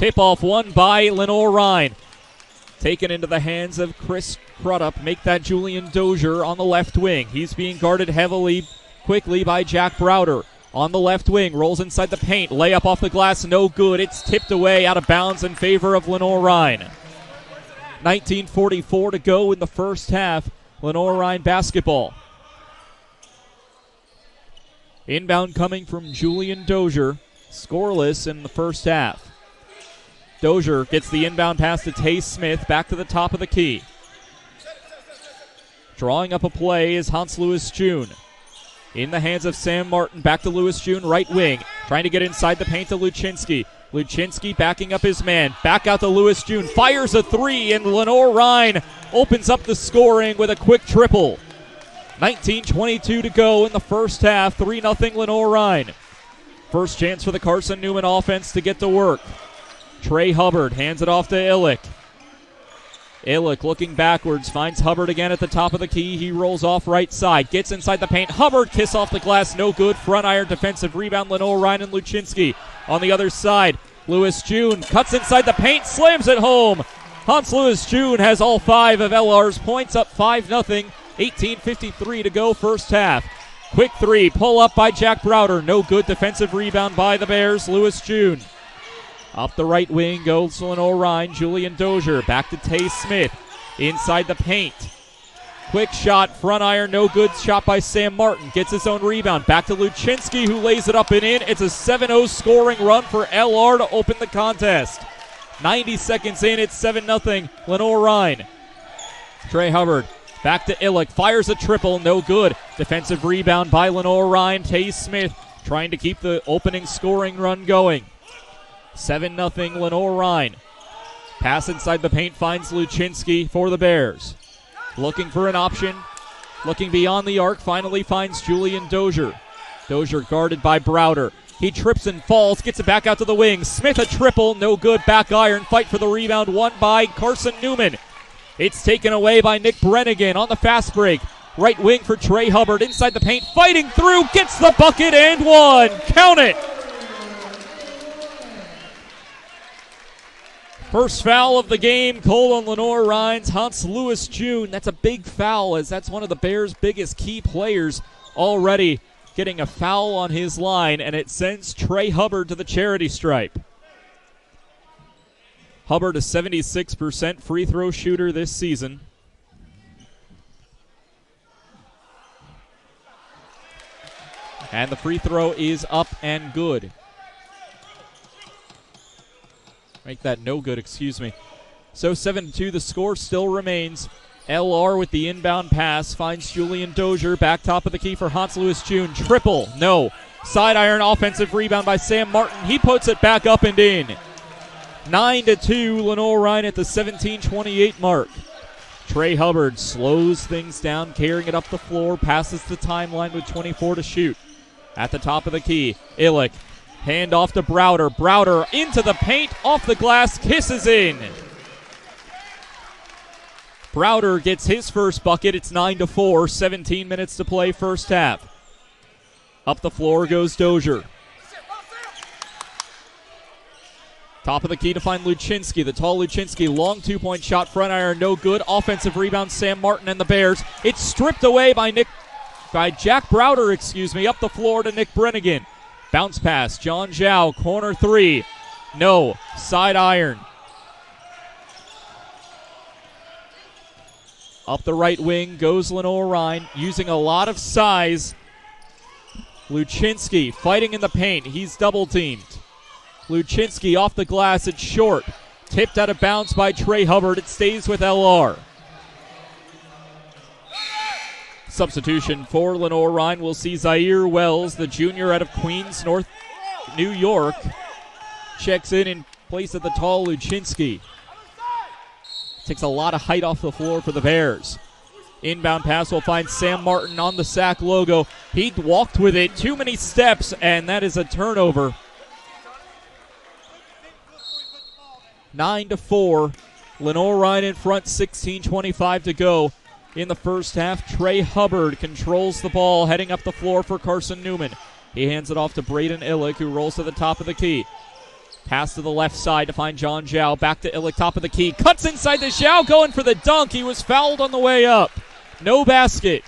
Tip-off won by Lenoir-Rhyne. Taken into the hands of Chris Crudup. Make that Julian Dozier on the left wing. He's being guarded quickly by Jack Browder. On the left wing, rolls inside the paint. Layup off the glass, no good. It's tipped away out of bounds in favor of Lenoir-Rhyne. 19:44 to go in the first half. Lenoir-Rhyne basketball. Inbound coming from Julian Dozier. Scoreless in the first half. Dozier gets the inbound pass to Tay Smith. Back to the top of the key. Drawing up a play is Hans Lewis June. In the hands of Sam Martin. Back to Lewis June, right wing. Trying to get inside the paint to Luczynski. Luczynski backing up his man. Back out to Lewis June. Fires a three, and Lenoir-Rhyne opens up the scoring with a quick triple. 19:22 to go in the first half. 3-0 Lenoir-Rhyne. First chance for the Carson Newman offense to get to work. Trey Hubbard hands it off to Illick. Illick looking backwards, finds Hubbard again at the top of the key. He rolls off right side, gets inside the paint. Hubbard, kiss off the glass, no good. Front iron defensive rebound, Lenoir-Rhyne and Luczynski. On the other side, Lewis June cuts inside the paint, slams it home. Hans Lewis June has all 5 of LR's points, up 5-0. 18:53 to go first half. Quick three, pull up by Jack Browder. No good, defensive rebound by the Bears, Lewis June. Up the right wing goes Lenoir-Rhyne. Julian Dozier back to Tay Smith. Inside the paint. Quick shot, front iron, no good. Shot by Sam Martin. Gets his own rebound. Back to Luczynski, who lays it up and in. It's a 7-0 scoring run for LR to open the contest. 90 seconds in, it's 7-0 Lenoir-Rhyne. Trey Hubbard back to Illick. Fires a triple, no good. Defensive rebound by Lenoir-Rhyne. Tay Smith trying to keep the opening scoring run going. 7-0 Lenoir-Rhyne. Pass inside the paint finds Luczynski for the Bears. Looking for an option. Looking beyond the arc. Finally finds Julian Dozier. Dozier guarded by Browder. He trips and falls. Gets it back out to the wing. Smith a triple. No good. Back iron. Fight for the rebound. Won by Carson Newman. It's taken away by Nick Brenegan on the fast break. Right wing for Trey Hubbard. Inside the paint. Fighting through. Gets the bucket and one. Count it. First foul of the game, called on Lenoir-Rhyne's Hans Lewis June. That's a big foul, as that's one of the Bears' biggest key players already getting a foul on his line, and it sends Trey Hubbard to the charity stripe. Hubbard, a 76% free throw shooter this season. And the free throw is up and good. Make that no good, excuse me. So 7-2, the score still remains. LR with the inbound pass finds Julian Dozier. Back top of the key for Hans Lewis June. Triple, no. Side iron offensive rebound by Sam Martin. He puts it back up and in. 9-2, Lenoir-Rhyne at the 17:28 mark. Trey Hubbard slows things down, carrying it up the floor, passes the timeline with 24 to shoot. At the top of the key, Illick. Hand off to Browder. Browder into the paint, off the glass, kisses in. Browder gets his first bucket. It's 9-4, 17 minutes to play first half. Up the floor goes Dozier. Top of the key to find Luczynski. The tall Luczynski, long two-point shot, front iron, no good. Offensive rebound, Sam Martin and the Bears. It's stripped away by Jack Browder, up the floor to Nick Brenegan. Bounce pass, John Zhao, corner three. No, side iron. Up the right wing goes Lenoir-Rhyne, using a lot of size. Luczynski fighting in the paint. He's double-teamed. Luczynski off the glass, it's short. Tipped out of bounds by Trey Hubbard. It stays with LR. Substitution for Lenoir-Rhyne. We'll see Zaire Wells, the junior out of Queens, New York. Checks in place of the tall Luczynski. Takes a lot of height off the floor for the Bears. Inbound pass will find Sam Martin on the sack logo. He walked with it, too many steps, and that is a turnover. 9-4. Lenoir-Rhyne in front, 16:25 to go. In the first half, Trey Hubbard controls the ball, heading up the floor for Carson Newman. He hands it off to Braden Illick, who rolls to the top of the key. Pass to the left side to find John Zhao. Back to Illich, top of the key. Cuts inside the Zhao, going for the dunk. He was fouled on the way up. No basket.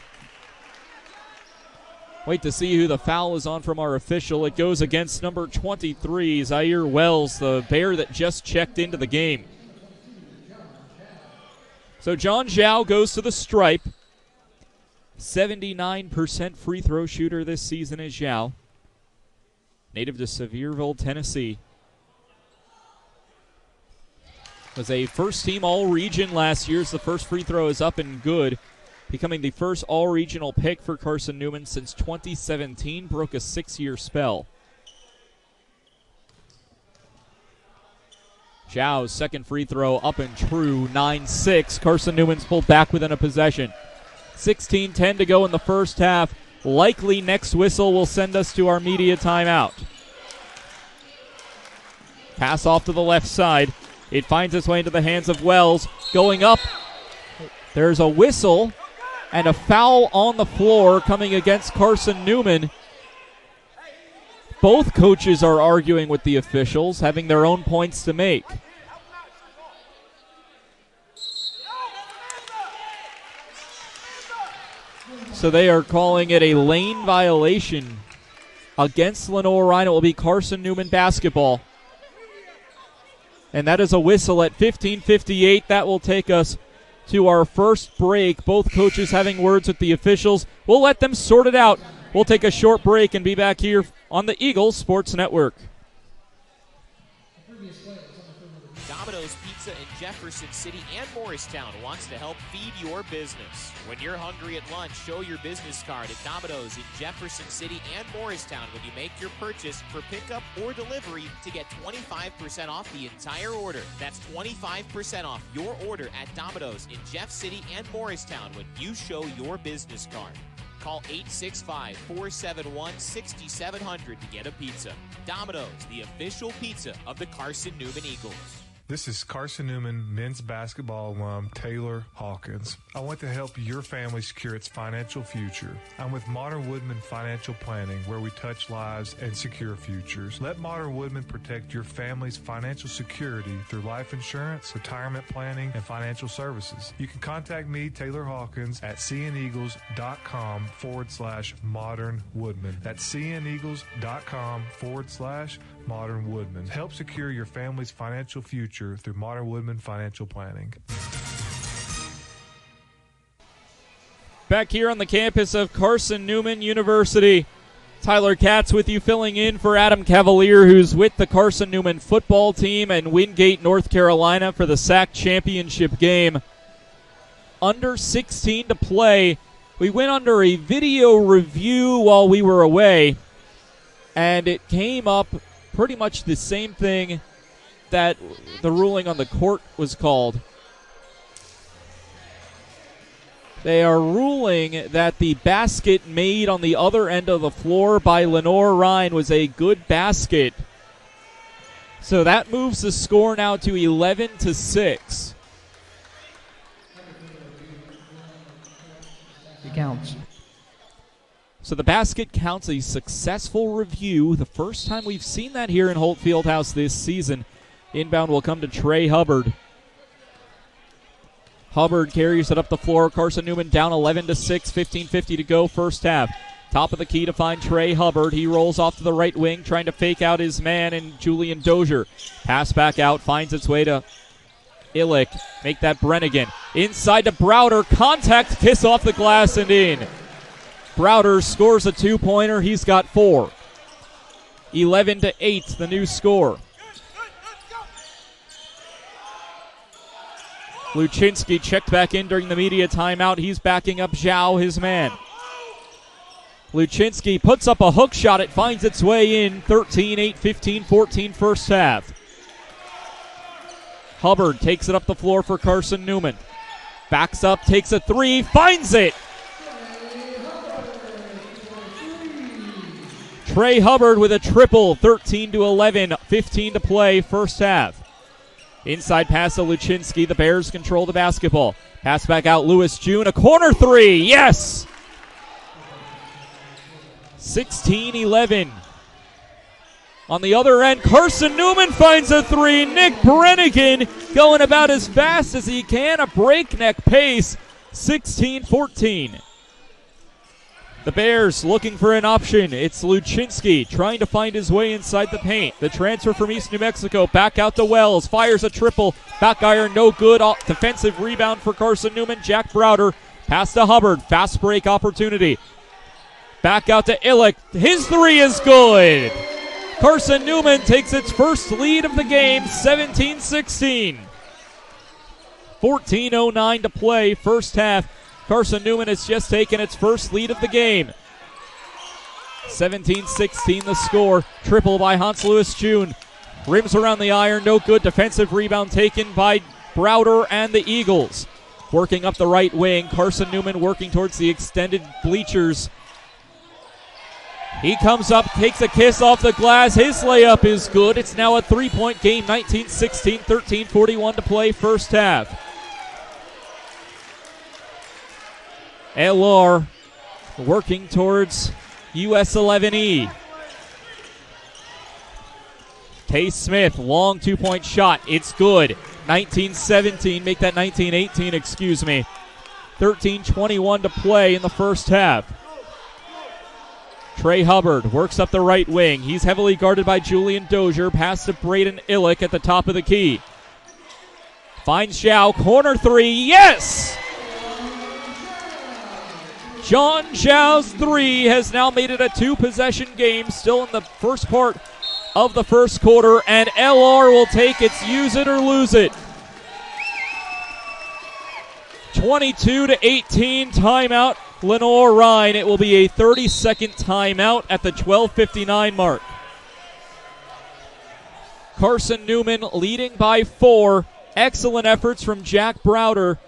Wait to see who the foul is on from our official. It goes against number 23, Zaire Wells, the Bear that just checked into the game. So John Zhao goes to the stripe. 79% free throw shooter this season is Zhao. Native to Sevierville, Tennessee. Was a first-team All-Region last year. The first free throw is up and good. Becoming the first all-regional pick for Carson Newman since 2017. Broke a 6-year spell. Zhao's second free throw up and true. 9-6. Carson Newman's pulled back within a possession. 16-10 to go in the first half. Likely next whistle will send us to our media timeout. Pass off to the left side. It finds its way into the hands of Wells. Going up. There's a whistle and a foul on the floor coming against Carson Newman. Both coaches are arguing with the officials, having their own points to make. So they are calling it a lane violation against Lenoir-Rhyne. It will be Carson Newman basketball. And that is a whistle at 15:58. That will take us to our first break. Both coaches having words with the officials. We'll let them sort it out. We'll take a short break and be back here on the Eagles Sports Network. Domino's Pizza in Jefferson City and Morristown wants to help feed your business. When you're hungry at lunch, show your business card at Domino's in Jefferson City and Morristown when you make your purchase for pickup or delivery to get 25% off the entire order. That's 25% off your order at Domino's in Jeff City and Morristown when you show your business card. Call 865-471-6700 to get a pizza. Domino's, the official pizza of the Carson Newman Eagles. This is Carson Newman men's basketball alum Taylor Hawkins. I want to help your family secure its financial future. I'm with Modern Woodman Financial Planning, where we touch lives and secure futures. Let Modern Woodman protect your family's financial security through life insurance, retirement planning, and financial services. You can contact me, Taylor Hawkins, at cneagles.com/Modern Woodman. That's cneagles.com/Modern Woodman. Help secure your family's financial future through Modern Woodman Financial Planning. Back here on the campus of Carson Newman University, Tyler Katz with you, filling in for Adam Cavalier, who's with the Carson Newman football team in Wingate, North Carolina for the SAC championship game. Under 16 to play. We went under a video review while we were away, and it came up pretty much the same thing that the ruling on the court was called. They are ruling that the basket made on the other end of the floor by Lenoir-Rhyne was a good basket. So that moves the score now to 11-6. It counts. So the basket counts a successful review. The first time we've seen that here in Holt Fieldhouse this season. Inbound will come to Trey Hubbard. Hubbard carries it up the floor. Carson Newman down 11-6, 15:50 to go first half. Top of the key to find Trey Hubbard. He rolls off to the right wing, trying to fake out his man and Julian Dozier. Pass back out, finds its way to Illich. Make that Brenegan. Inside to Browder. Contact, kiss off the glass and in. Browder scores a two-pointer. He's got 4. 11-8, the new score. Luczynski checked back in during the media timeout. He's backing up Zhao, his man. Luczynski puts up a hook shot. It finds its way in. 13-8, 15-14 first half. Hubbard takes it up the floor for Carson Newman. Backs up, takes a three, finds it. Trey Hubbard with a triple. 13-11, 15 to play first half. Inside pass to Luczynski. The Bears control the basketball. Pass back out, Lewis June. A corner three. Yes! 16-11. On the other end, Carson Newman finds a three. Nick Brenegan going about as fast as he can, a breakneck pace, 16-14. The Bears looking for an option. It's Luczynski trying to find his way inside the paint. The transfer from East New Mexico back out to Wells. Fires a triple. Back iron, no good. Defensive rebound for Carson Newman. Jack Browder. Pass to Hubbard. Fast break opportunity. Back out to Illick. His three is good. Carson Newman takes its first lead of the game, 17-16. 14:09 to play, first half. Carson Newman has just taken its first lead of the game. 17-16 the score. Triple by Hans Lewis June. Rims around the iron, no good. Defensive rebound taken by Browder and the Eagles. Working up the right wing. Carson Newman working towards the extended bleachers. He comes up, takes a kiss off the glass. His layup is good. It's now a three-point game, 19-16, 13:41 to play, first half. LR working towards US 11E. Tay Smith, long two-point shot. It's good. 19-17, make that 19-18, excuse me. 13:21 to play in the first half. Trey Hubbard works up the right wing. He's heavily guarded by Julian Dozier. Pass to Braden Illick at the top of the key. Finds Zhao. Corner three. Yes! John Zhao's three has now made it a two-possession game. Still in the first part of the first quarter. And LR will take its use it or lose it. 22-18 timeout. Lenoir-Rhyne. It will be a 30-second timeout at the 12:59 mark. Carson Newman leading by 4. Excellent efforts from Jack Browder.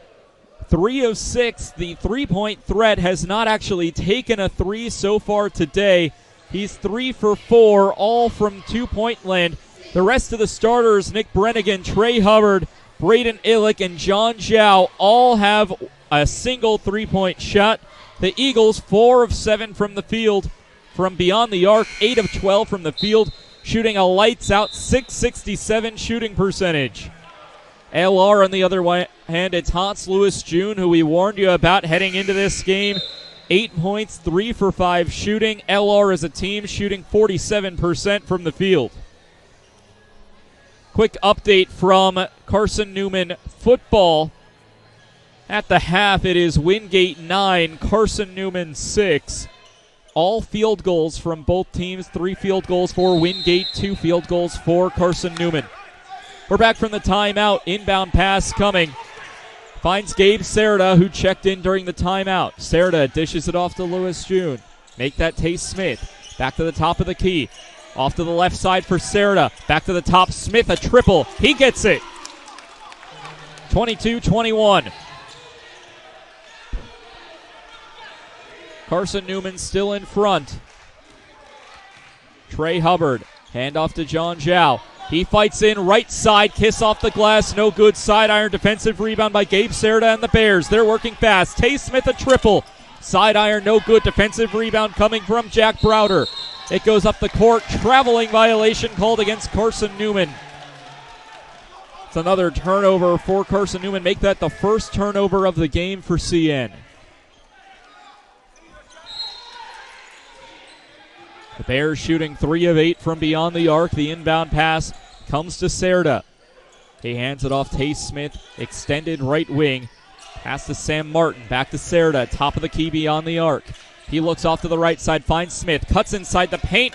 3 of 6. The three-point threat has not actually taken a three so far today. He's 3 for 4, all from two-point land. The rest of the starters, Nick Brenegan, Trey Hubbard, Braden Illick, and John Zhao, all have a single three-point shot. The Eagles, 4 of 7 from the field, from beyond the arc, 8 of 12 from the field, shooting a lights-out .667 shooting percentage. LR on the other hand, it's Hans Lewis June, who we warned you about heading into this game. 8 points, 3 for 5 shooting. LR as a team shooting 47% from the field. Quick update from Carson Newman football. At the half, it is Wingate 9, Carson Newman 6. All field goals from both teams. 3 field goals for Wingate, 2 field goals for Carson Newman. We're back from the timeout. Inbound pass coming. Finds Gabe Serta, who checked in during the timeout. Serta dishes it off to Lewis June. Make that Tay Smith. Back to the top of the key. Off to the left side for Serta. Back to the top. Smith, a triple. He gets it. 22-21. Carson Newman still in front. Trey Hubbard. Handoff to John Zhao. He fights in right side. Kiss off the glass. No good. Side iron. Defensive rebound by Gabe Serta and the Bears. They're working fast. Tay Smith a triple. Side iron. No good. Defensive rebound coming from Jack Browder. It goes up the court. Traveling violation called against Carson Newman. It's another turnover for Carson Newman. Make that the first turnover of the game for CN. The Bears shooting 3 of 8 from beyond the arc. The inbound pass comes to Serta. He hands it off Tay Smith. Extended right wing. Pass to Sam Martin. Back to Serta. Top of the key beyond the arc. He looks off to the right side. Finds Smith. Cuts inside the paint.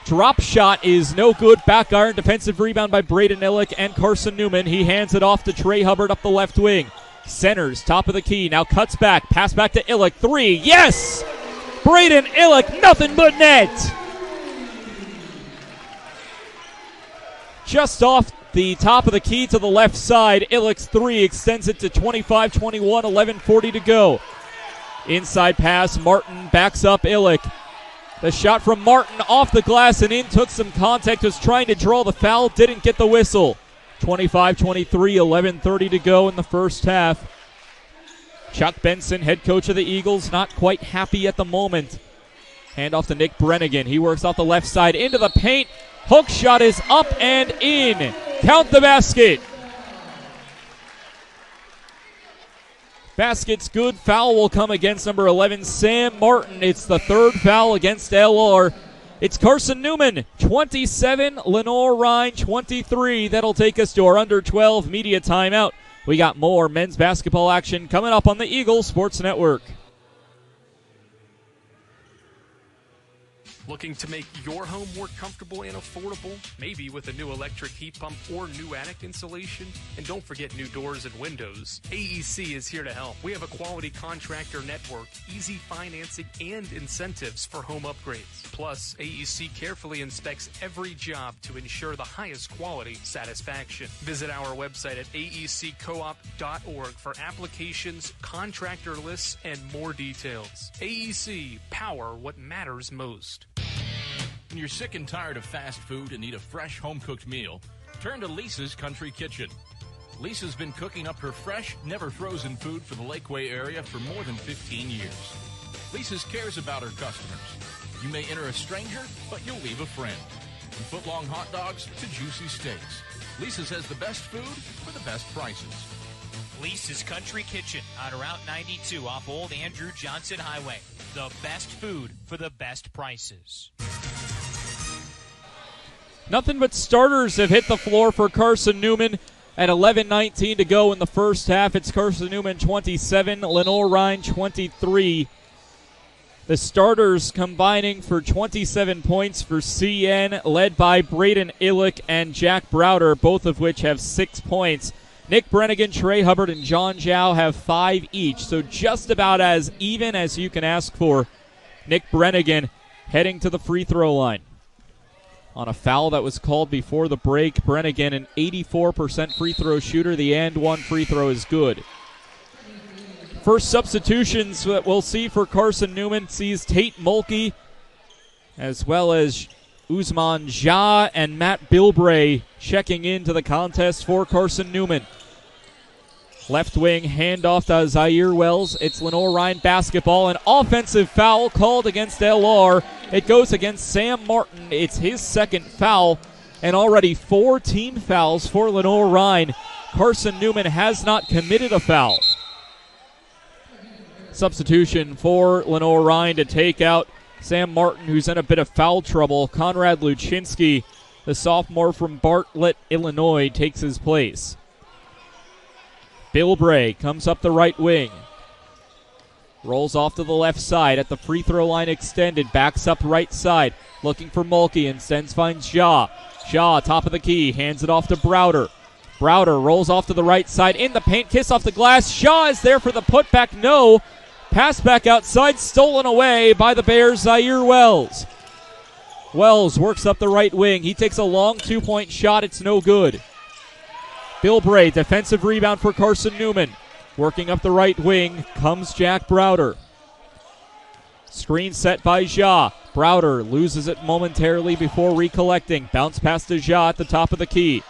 Drop shot is no good. Back iron. Defensive rebound by Braden Illick and Carson Newman. He hands it off to Trey Hubbard up the left wing. Centers. Top of the key. Now cuts back. Pass back to Illick. 3. Yes! Braden Illick, nothing but net. Just off the top of the key to the left side. Illick's 3 extends it to 25-21, 11:40 to go. Inside pass, Martin backs up Illick. The shot from Martin off the glass and in, took some contact, was trying to draw the foul, didn't get the whistle. 25-23, 11:30 to go in the first half. Chuck Benson, head coach of the Eagles, not quite happy at the moment. Hand off to Nick Brenegan. He works off the left side into the paint. Hook shot is up and in. Count the basket. Basket's good. Foul will come against number 11, Sam Martin. It's the third foul against LR. It's Carson Newman, 27, Lenoir-Rhyne, 23. That'll take us to our under 12 media timeout. We got more men's basketball action coming up on the Eagle Sports Network. Looking to make your home more comfortable and affordable? Maybe with a new electric heat pump or new attic insulation? And don't forget new doors and windows. AEC is here to help. We have a quality contractor network, easy financing, and incentives for home upgrades. Plus, AEC carefully inspects every job to ensure the highest quality satisfaction. Visit our website at aeccoop.org for applications, contractor lists, and more details. AEC, power what matters most. When you're sick and tired of fast food and need a fresh home-cooked meal, turn to Lisa's Country Kitchen. Lisa's been cooking up her fresh, never-frozen food for the Lakeway area for more than 15 years. Lisa's cares about her customers. You may enter a stranger, but you'll leave a friend. From foot-long hot dogs to juicy steaks, Lisa's has the best food for the best prices. Lisa's Country Kitchen on Route 92 off Old Andrew Johnson Highway. The best food for the best prices. Nothing but starters have hit the floor for Carson Newman at 11:19 to go in the first half. It's Carson Newman 27, Lenoir-Rhyne 23. The starters combining for 27 points for CN, led by Braden Illick and Jack Browder, both of which have 6 points. Nick Brenegan, Trey Hubbard, and John Zhao have 5 each, so just about as even as you can ask for. Nick Brenegan heading to the free throw line. On a foul that was called before the break, Brenegan, an 84% free throw shooter. The and one free throw is good. First substitutions that we'll see for Carson Newman sees Tate Mulkey, as well as Usman Jha and Matt Bilbray checking into the contest for Carson Newman. Left wing handoff to Zaire Wells. It's Lenoir-Rhyne basketball. An offensive foul called against LR. It goes against Sam Martin. It's his second foul, and already 4 team fouls for Lenoir-Rhyne. Carson Newman has not committed a foul. Substitution for Lenoir-Rhyne to take out Sam Martin, who's in a bit of foul trouble. Conrad Luchinsky, the sophomore from Bartlett, Illinois, takes his place. Bilbray comes up the right wing. Rolls off to the left side at the free throw line extended. Backs up right side. Looking for Mulkey. Instead finds Zha. Zha, top of the key. Hands it off to Browder. Browder rolls off to the right side. In the paint. Kiss off the glass. Zha is there for the putback. No. Pass back outside. Stolen away by the Bears. Zaire Wells. Wells works up the right wing. He takes a long 2-point shot. It's no good. Bilbray, defensive rebound for Carson Newman. Working up the right wing comes Jack Browder. Screen set by Zha. Browder loses it momentarily before recollecting. Bounce pass to Zha at the top of the key.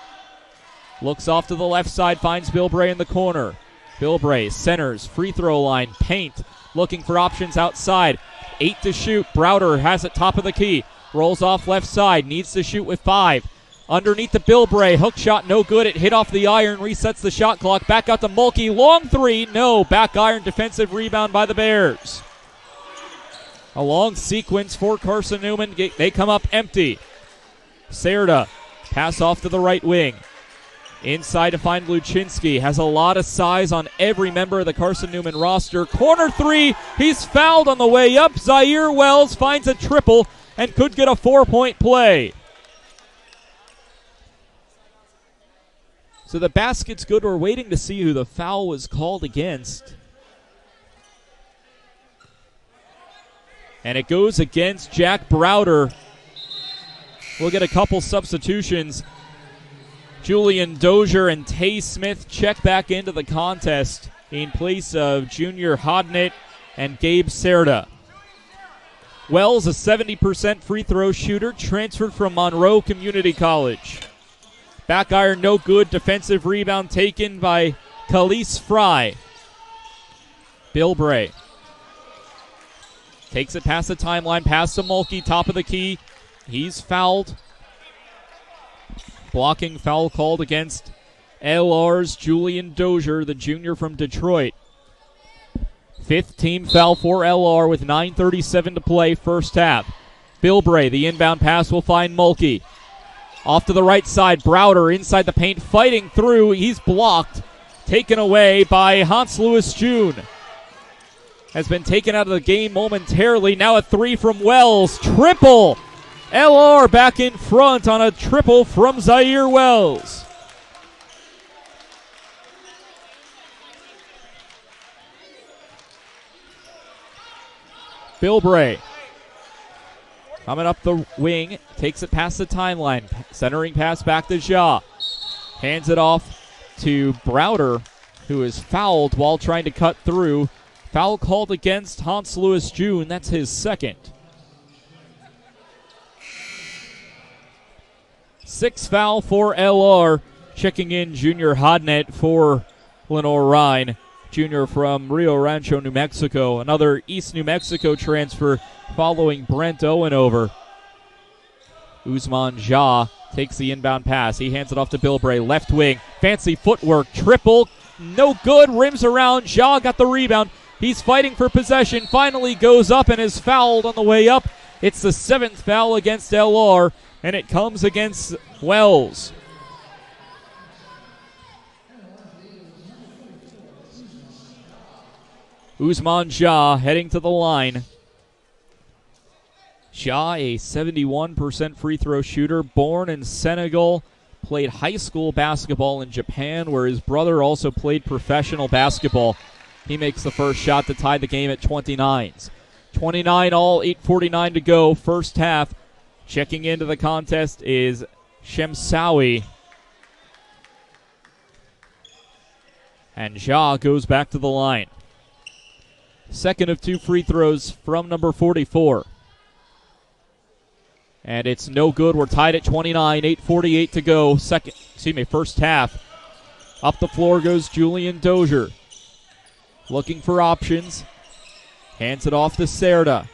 Looks off to the left side, finds Bilbray in the corner. Bilbray centers, free throw line, paint. Looking for options outside. 8 to shoot. Browder has it top of the key. Rolls off left side, needs to shoot with 5. Underneath the Bilbray, hook shot no good. It hit off the iron, resets the shot clock. Back out to Mulkey, long 3, no. Back iron, defensive rebound by the Bears. A long sequence for Carson Newman. They come up empty. Serda, pass off to the right wing. Inside to find Luchinsky. Has a lot of size on every member of the Carson Newman roster. Corner 3, he's fouled on the way up. Zaire Wells finds a triple and could get a 4-point play. So the basket's good. We're waiting to see who the foul was called against. And it goes against Jack Browder. We'll get a couple substitutions. Julian Dozier and Tay Smith check back into the contest in place of Junior Hodnett and Gabe Serda. Wells, a 70% free throw shooter, transferred from Monroe Community College. Back iron, no good. Defensive rebound taken by Khalees Fry. Bilbray. Takes it past the timeline, past to Mulkey, top of the key. He's fouled. Blocking foul called against LR's Julian Dozier, the junior from Detroit. Fifth team foul for LR with 9:37 to play, first half. Bilbray, the inbound pass will find Mulkey. Off to the right side, Browder inside the paint, fighting through. He's blocked. Taken away by Hans Lewis June. Has been taken out of the game momentarily. Now a three from Wells. Triple! LR back in front on a triple from Zaire Wells. Bilbray coming up the wing, takes it past the timeline. Centering pass back to Ja. Hands it off to Browder, who is fouled while trying to cut through. Foul called against Hans Lewis June. That's his second. Sixth foul for LR. Checking in Junior Hodnett for Lenoir-Rhyne. Junior from Rio Rancho, New Mexico. Another East New Mexico transfer following Brent Owen over. Usman Ja takes the inbound pass. He hands it off to Bilbray. Left wing. Fancy footwork. Triple. No good. Rims around. Ja got the rebound. He's fighting for possession. Finally goes up and is fouled on the way up. It's the seventh foul against LR, and it comes against Wells. Usman Ja heading to the line. Ja, a 71% free throw shooter, born in Senegal, played high school basketball in Japan, where his brother also played professional basketball. He makes the first shot to tie the game at 29s. 29 all, 8:49 to go, first half. Checking into the contest is Shemsawi. And Ja goes back to the line. Second of two free throws from number 44. And it's no good. We're tied at 29, 8:48 to go. First half. Up the floor goes Julian Dozier. Looking for options. Hands it off to Serda.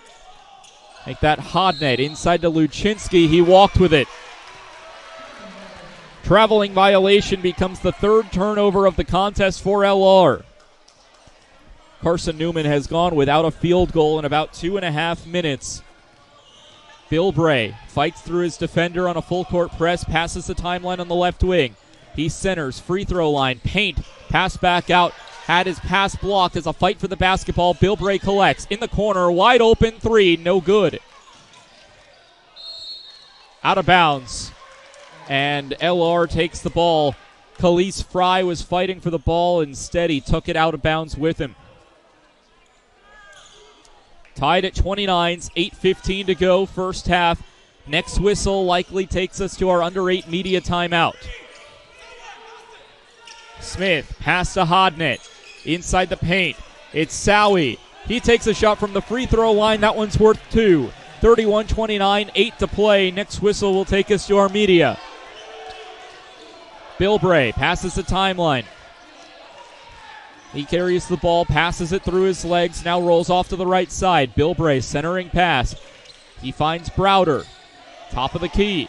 Make that Hodnett inside to Luczynski. He walked with it. Traveling violation becomes the third turnover of the contest for LR. Carson Newman has gone without a field goal in about 2.5 minutes. Bilbray fights through his defender on a full court press, passes the timeline on the left wing. He centers, free throw line, paint, pass back out. Had his pass blocked as a fight for the basketball. Bilbray collects in the corner, wide open three, no good. Out of bounds. And LR takes the ball. Khalees Fry was fighting for the ball. Instead, he took it out of bounds with him. Tied at 29s, 8:15 to go, first half. Next whistle likely takes us to our under 8 media timeout. Smith, pass to Hodnett. Inside the paint, it's Sowie. He takes a shot from the free throw line. That one's worth 2. 31-29, 8 to play. Next whistle will take us to our media. Bilbray passes the timeline. He carries the ball, passes it through his legs, now rolls off to the right side. Bilbray centering pass. He finds Browder. Top of the key.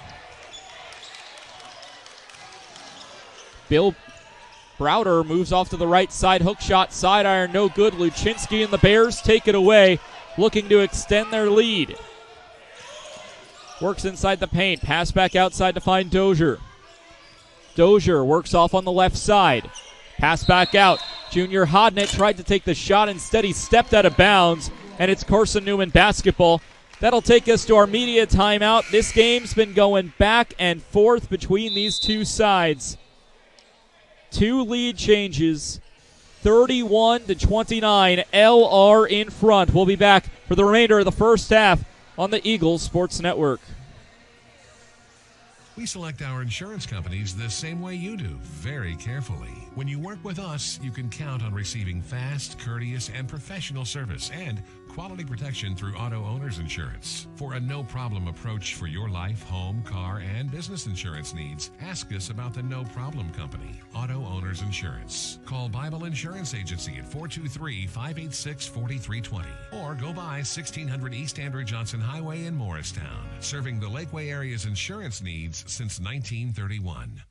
Browder moves off to the right side. Hook shot, side iron, no good. Luczynski and the Bears take it away, looking to extend their lead. Works inside the paint. Pass back outside to find Dozier. Dozier works off on the left side. Pass back out. Junior Hodnett tried to take the shot. Instead, he stepped out of bounds, and it's Carson Newman basketball. That'll take us to our media timeout. This game's been going back and forth between these two sides. 2 lead changes, 31-29. LR in front. We'll be back for the remainder of the first half on the Eagles Sports Network. We select our insurance companies the same way you do, very carefully. When you work with us, you can count on receiving fast, courteous, and professional service and quality protection through Auto Owners Insurance. For a no-problem approach for your life, home, car, and business insurance needs, ask us about the No Problem Company, Auto Owners Insurance. Call Bible Insurance Agency at 423-586-4320 or go by 1600 East Andrew Johnson Highway in Morristown, serving the Lakeway area's insurance needs since 1931.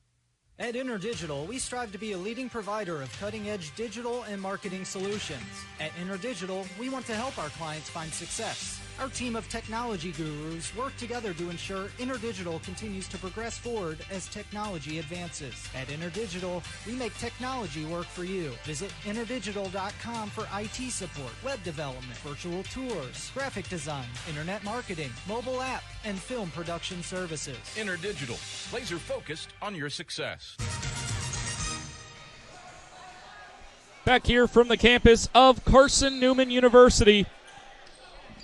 At InterDigital, we strive to be a leading provider of cutting-edge digital and marketing solutions. At InterDigital, we want to help our clients find success. Our team of technology gurus work together to ensure InterDigital continues to progress forward as technology advances. At InterDigital, we make technology work for you. Visit interdigital.com for IT support, web development, virtual tours, graphic design, internet marketing, mobile app, and film production services. InterDigital, laser focused on your success. Back here from the campus of Carson Newman University.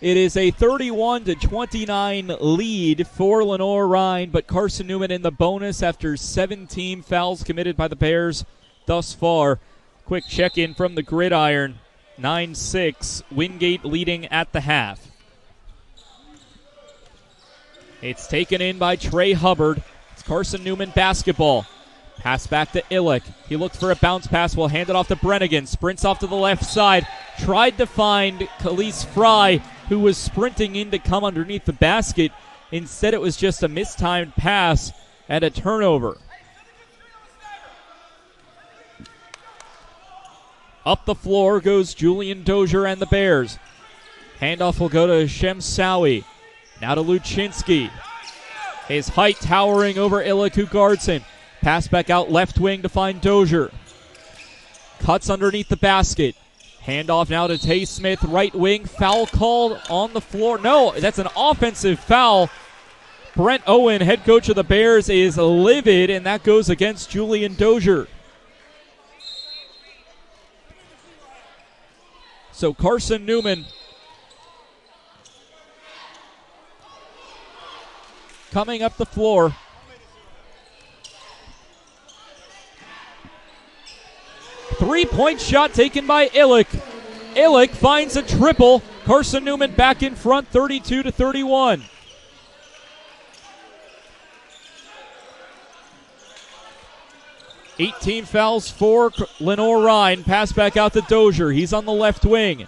It is a 31-29 lead for Lenoir-Rhyne, but Carson Newman in the bonus after 17 fouls committed by the Bears thus far. Quick check-in from the gridiron. 9-6, Wingate leading at the half. It's taken in by Trey Hubbard. It's Carson Newman basketball. Pass back to Illick. He looked for a bounce pass. Will hand it off to Brenegan. Sprints off to the left side. Tried to find Khalees Fry, who was sprinting in to come underneath the basket. Instead, it was just a mistimed pass and a turnover. Up the floor goes Julian Dozier and the Bears. Handoff will go to Shem Sowie. Now to Luczynski. His height towering over Illick, who guards him. Pass back out left wing to find Dozier. Cuts underneath the basket. Handoff now to Tay Smith, right wing. Foul called on the floor. No, that's an offensive foul. Brent Owen, head coach of the Bears, is livid, and that goes against Julian Dozier. So Carson Newman coming up the floor. Three-point shot taken by Illick. Illick finds a triple. Carson Newman back in front, 32-31. Eighteen fouls for Lenoir-Rhyne. Pass back out to Dozier. He's on the left wing.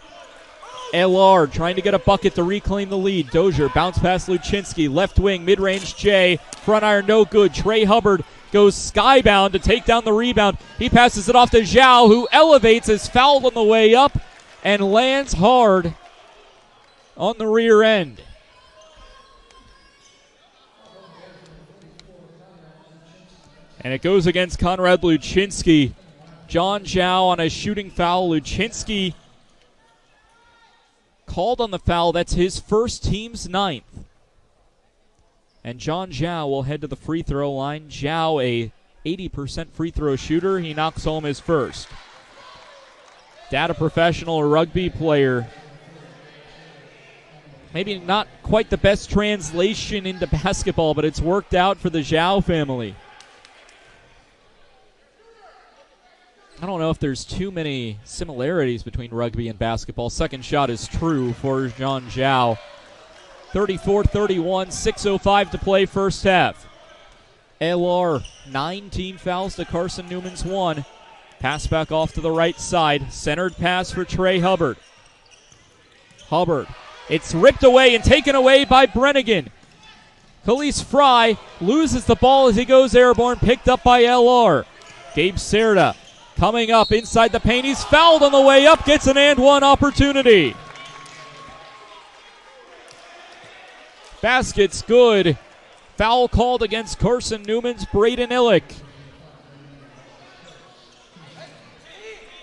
LR trying to get a bucket to reclaim the lead. Dozier bounce past Luczynski. Left wing, mid-range J. Front iron no good. Trey Hubbard goes skybound to take down the rebound. He passes it off to Zhao, who elevates, is fouled on the way up, and lands hard on the rear end. And it goes against Conrad Luczynski. John Zhao on a shooting foul. Luczynski called on the foul. That's his first, team's 9th. And John Zhao will head to the free throw line. Zhao, a 80% free throw shooter. He knocks home his first. Data professional, rugby player. Maybe not quite the best translation into basketball, but it's worked out for the Zhao family. I don't know if there's too many similarities between rugby and basketball. Second shot is true for John Zhao. 34-31, 6:05 to play first half. LR, 19 fouls to Carson Newman's 1. Pass back off to the right side. Centered pass for Trey Hubbard. Hubbard. It's ripped away and taken away by Brenegan. Khalees Fry loses the ball as he goes airborne, picked up by LR. Gabe Serta coming up inside the paint. He's fouled on the way up, gets an and one opportunity. Basket's good. Foul called against Carson Newman's Braden Illick.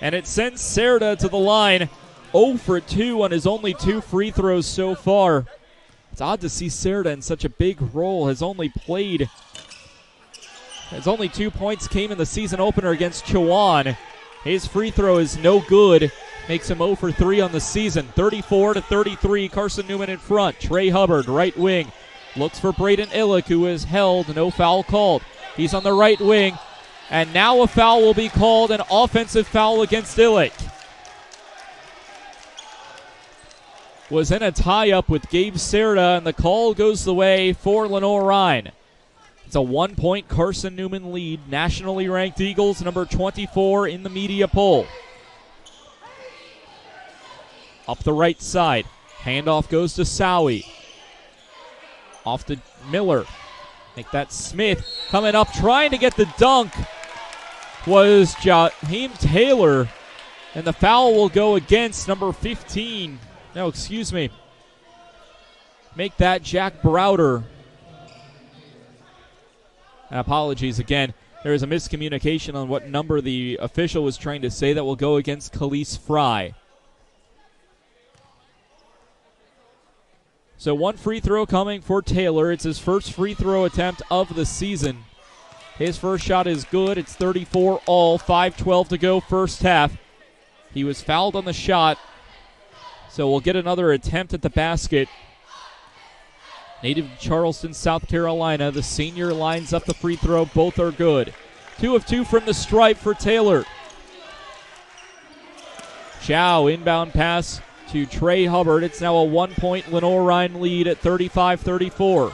And it sends Serta to the line. 0 for 2 on his only 2 free throws so far. It's odd to see Serta in such a big role. His only 2 points came in the season opener against Chowan. His free throw is no good. Makes him 0 for 3 on the season. 34-33, Carson Newman in front. Trey Hubbard, right wing. Looks for Braden Illick, who is held. No foul called. He's on the right wing. And now a foul will be called, an offensive foul against Illick. was in a tie-up with Gabe Serta, and the call goes the way for Lenoir-Rhyne. It's a 1-point Carson Newman lead. Nationally ranked Eagles, number 24 in the media poll. Up the right side. Handoff goes to Sowie. Off to Miller. Make that Smith. Coming up, trying to get the dunk was Jaheim Taylor. And the foul will go against number 15. No, excuse me. Make that Jack Browder. And apologies again. There is a miscommunication on what number the official was trying to say. That will go against Khalees Fry. So one free throw coming for Taylor. It's his first free throw attempt of the season. His first shot is good. It's 34 all. 5:12 to go first half. He was fouled on the shot. So we'll get another attempt at the basket. Native of Charleston, South Carolina. The senior lines up the free throw. Both are good. 2 of 2 from the stripe for Taylor. Chow, inbound pass to Trey Hubbard. It's now a 1-point Lenoir-Rhyne lead at 35-34.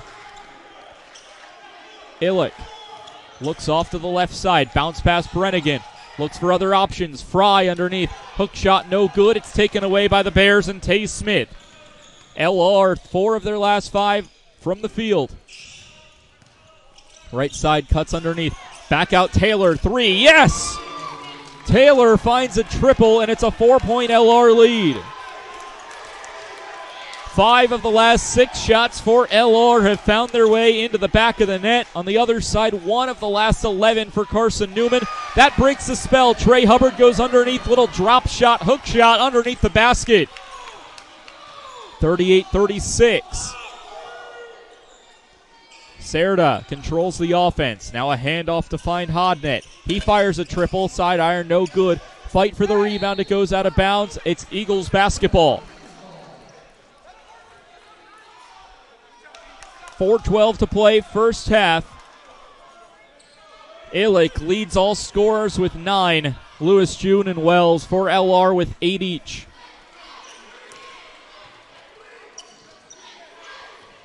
Illick looks off to the left side. Bounce pass Brenegan. Looks for other options. Fry underneath. Hook shot no good. It's taken away by the Bears and Tay Smith. LR, 4 of their last 5 from the field. Right side cuts underneath. Back out Taylor. 3. Yes! Taylor finds a triple, and it's a 4-point LR lead. 5 of the last 6 shots for LR have found their way into the back of the net. On the other side, 1 of the last 11 for Carson Newman. That breaks the spell. Trey Hubbard goes underneath. Little drop shot, hook shot underneath the basket. 38-36. Serta controls the offense. Now a handoff to find Hodnett. He fires a triple. Side iron, no good. Fight for the rebound. It goes out of bounds. It's Eagles basketball. 4:12 to play, first half. Illick leads all scorers with 9. Lewis, June, and Wells for LR with 8 each.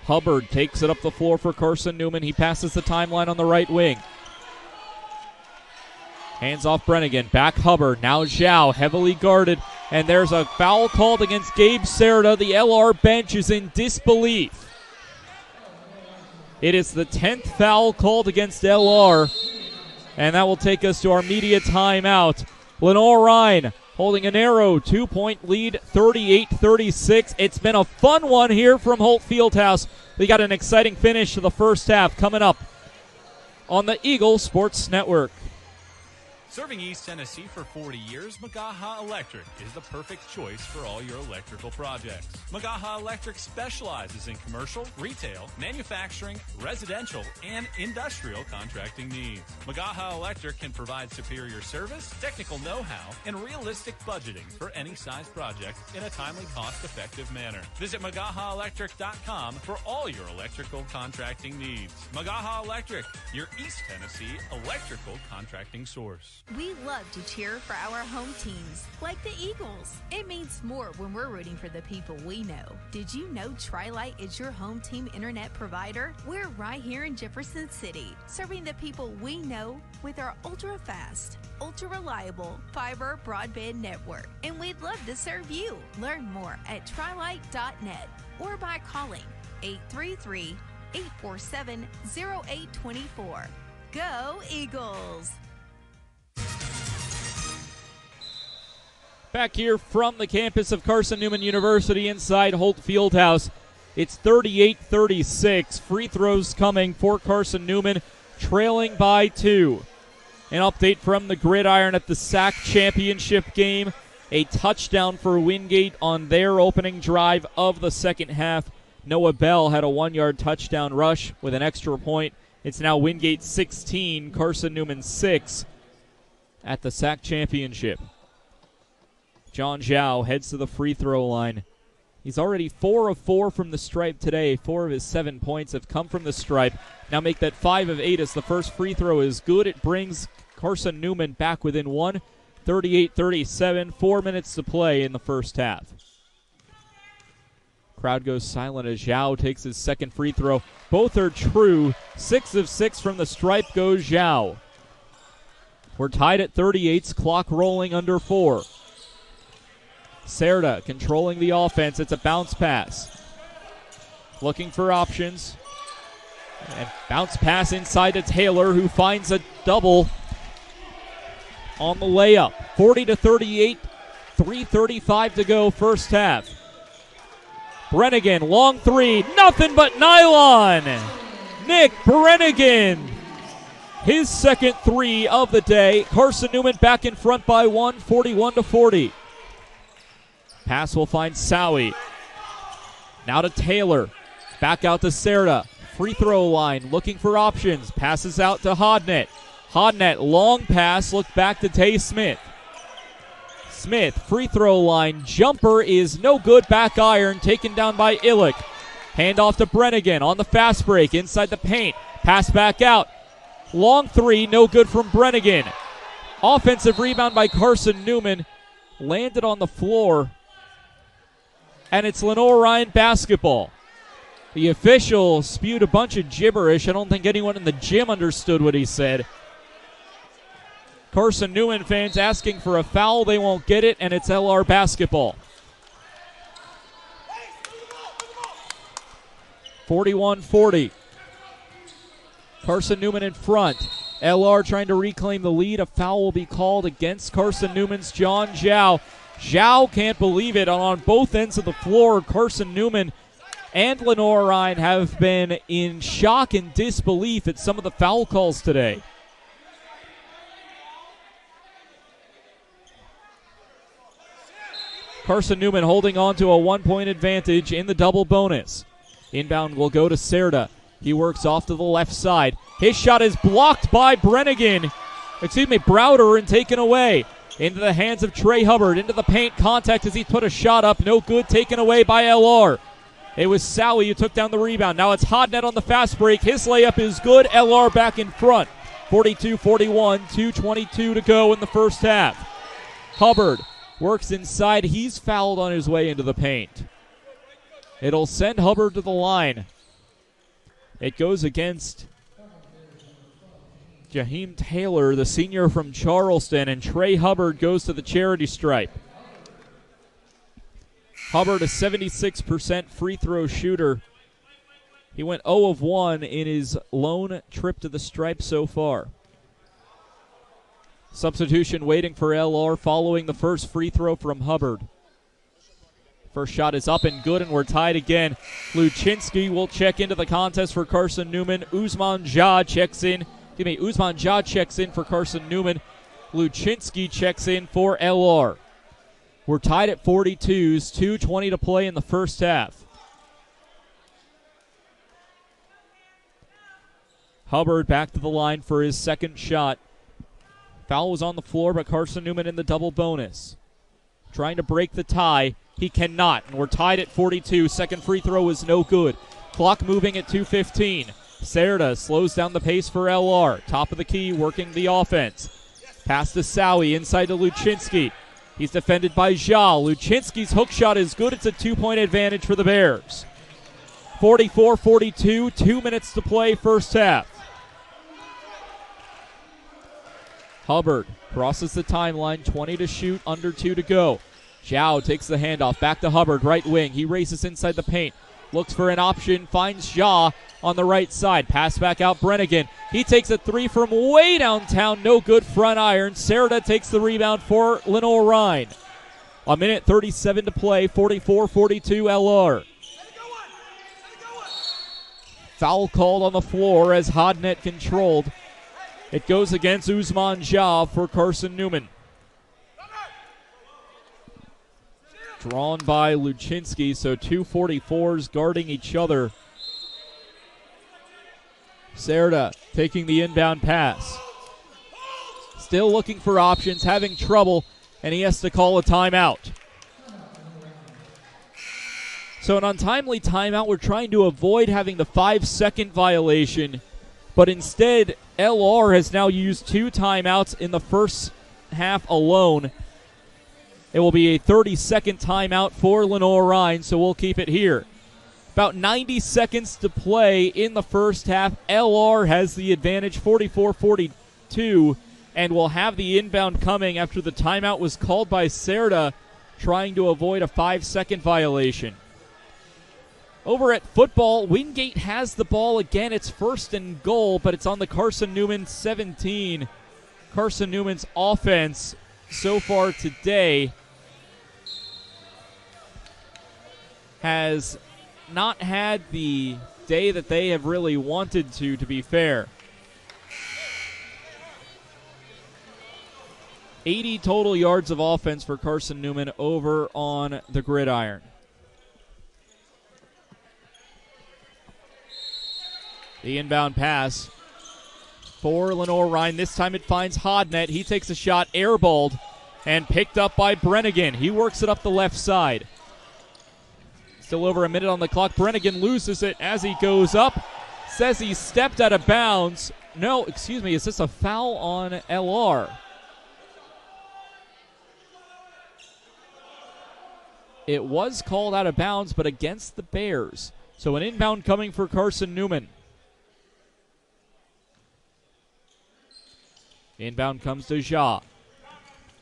Hubbard takes it up the floor for Carson Newman. He passes the timeline on the right wing. Hands off Brenegan. Back Hubbard. Now Zhao, heavily guarded. And there's a foul called against Gabe Serta. The LR bench is in disbelief. It is the 10th foul called against LR. And that will take us to our media timeout. Lenoir-Rhyne holding a narrow 2-point lead, 38-36. It's been a fun one here from Holt Fieldhouse. We got an exciting finish to the first half coming up on the Eagle Sports Network. Serving East Tennessee for 40 years, Magaha Electric is the perfect choice for all your electrical projects. Magaha Electric specializes in commercial, retail, manufacturing, residential, and industrial contracting needs. Magaha Electric can provide superior service, technical know-how, and realistic budgeting for any size project in a timely, cost-effective manner. Visit MagahaElectric.com for all your electrical contracting needs. Magaha Electric, your East Tennessee electrical contracting source. We love to cheer for our home teams, like the Eagles. It means more when we're rooting for the people we know. Did you know Tri-Lite is your home team internet provider? We're right here in Jefferson City, serving the people we know with our ultra-fast, ultra-reliable fiber broadband network. And we'd love to serve you. Learn more at trilite.net or by calling 833-847-0824. Go Eagles! Back here from the campus of Carson Newman University inside Holt Fieldhouse. It's 38-36. Free throws coming for Carson Newman, trailing by 2. An update from the gridiron at the SAC championship game. A touchdown for Wingate on their opening drive of the second half. Noah Bell had a 1-yard touchdown rush with an extra point. It's now Wingate 16, Carson Newman 6 at the SAC championship. John Zhao heads to the free throw line. He's already 4 of 4 from the stripe today. 4 of his 7 points have come from the stripe. Now make that 5 of 8 as the first free throw is good. It brings Carson Newman back within 1. 38-37, 4 minutes to play in the first half. Crowd goes silent as Zhao takes his second free throw. Both are true. 6 of 6 from the stripe goes Zhao. We're tied at 38, clock rolling under 4. Serta controlling the offense. It's a bounce pass. Looking for options. And bounce pass inside to Taylor, who finds a double on the layup. 40-38, 3:35 to go first half. Brenegan, long three, nothing but nylon. Nick Brenegan, his second three of the day. Carson Newman back in front by 1, 41-40. Pass will find Sowie. Now to Taylor. Back out to Serta. Free throw line, looking for options. Passes out to Hodnett. Hodnett, long pass, looked back to Tay Smith. Smith, free throw line, jumper is no good, back iron, taken down by Illick. Hand off to Brenegan on the fast break, inside the paint. Pass back out. Long three, no good from Brenegan. Offensive rebound by Carson Newman. Landed on the floor. And it's Lenoir-Rhyne basketball. The official spewed a bunch of gibberish. I don't think anyone in the gym understood what he said. Carson Newman fans asking for a foul. They won't get it, and it's LR basketball. 41-40. Carson Newman in front. LR trying to reclaim the lead. A foul will be called against Carson Newman's John Zhao. Zhao can't believe it. On both ends of the floor, Carson Newman and Lenoir-Rhyne have been in shock and disbelief at some of the foul calls today. Carson Newman holding on to a 1-point advantage in the double bonus. Inbound will go to Serta. He works off to the left side. His shot is blocked by Browder and taken away. Into the hands of Trey Hubbard. Into the paint, contact as he put a shot up. No good, taken away by LR. It was Sowie who took down the rebound. Now it's Hodnett on the fast break. His layup is good. LR back in front. 42-41, 2:22 to go in the first half. Hubbard works inside. He's fouled on his way into the paint. It'll send Hubbard to the line. It goes against Jaheim Taylor, the senior from Charleston, and Trey Hubbard goes to the charity stripe. Hubbard, a 76% free throw shooter. He went 0 of 1 in his lone trip to the stripe so far. Substitution waiting for LR following the first free throw from Hubbard. First shot is up and good, and we're tied again. Luczynski will check into the contest for Carson Newman. Usman Jah checks in for Carson Newman. Luczynski checks in for LR. We're tied at 42s, 2:20 to play in the first half. Hubbard back to the line for his second shot. Foul was on the floor, but Carson Newman in the double bonus. Trying to break the tie. He cannot, and we're tied at 42. Second free throw is no good. Clock moving at 2:15. Serta slows down the pace for LR. Top of the key, working the offense. Pass to Sowie, inside to Luczynski. He's defended by Zhao. Luczynski's hook shot is good. It's a 2-point advantage for the Bears. 44-42, 2 minutes to play first half. Hubbard crosses the timeline, 20 to shoot, under 2 to go. Zhao takes the handoff, back to Hubbard, right wing. He races inside the paint, looks for an option, finds Zhao on the right side. Pass back out, Brenegan. He takes a three from way downtown, no good, front iron. Serta takes the rebound for Lenoir-Rhyne. A minute 37 to play, 44-42 LR. Foul called on the floor as Hodnett controlled. It goes against Usman Jah for Carson Newman. Drawn by Luczynski, so two 44s guarding each other. Serta taking the inbound pass. Still looking for options, having trouble, and he has to call a timeout. So an untimely timeout. We're trying to avoid having the 5-second violation, but instead LR has now used 2 timeouts in the first half alone. It will be a 30-second timeout for Lenoir-Rhyne, so we'll keep it here. About 90 seconds to play in the first half. LR has the advantage, 44-42, and will have the inbound coming after the timeout was called by Serta, trying to avoid a 5-second violation. Over at football, Wingate has the ball again. It's first and goal, but it's on the Carson Newman 17. Carson Newman's offense so far today has not had the day that they have really wanted to be fair. 80 total yards of offense for Carson Newman over on the gridiron. The inbound pass for Lenoir-Rhyne. This time it finds Hodnett. He takes a shot, airballed, and picked up by Brenegan. He works it up the left side. Still over a minute on the clock. Brenegan loses it as he goes up. Says he stepped out of bounds. No, excuse me, is this a foul on LR? It was called out of bounds, but against the Bears. So an inbound coming for Carson Newman. Inbound comes to Zhao.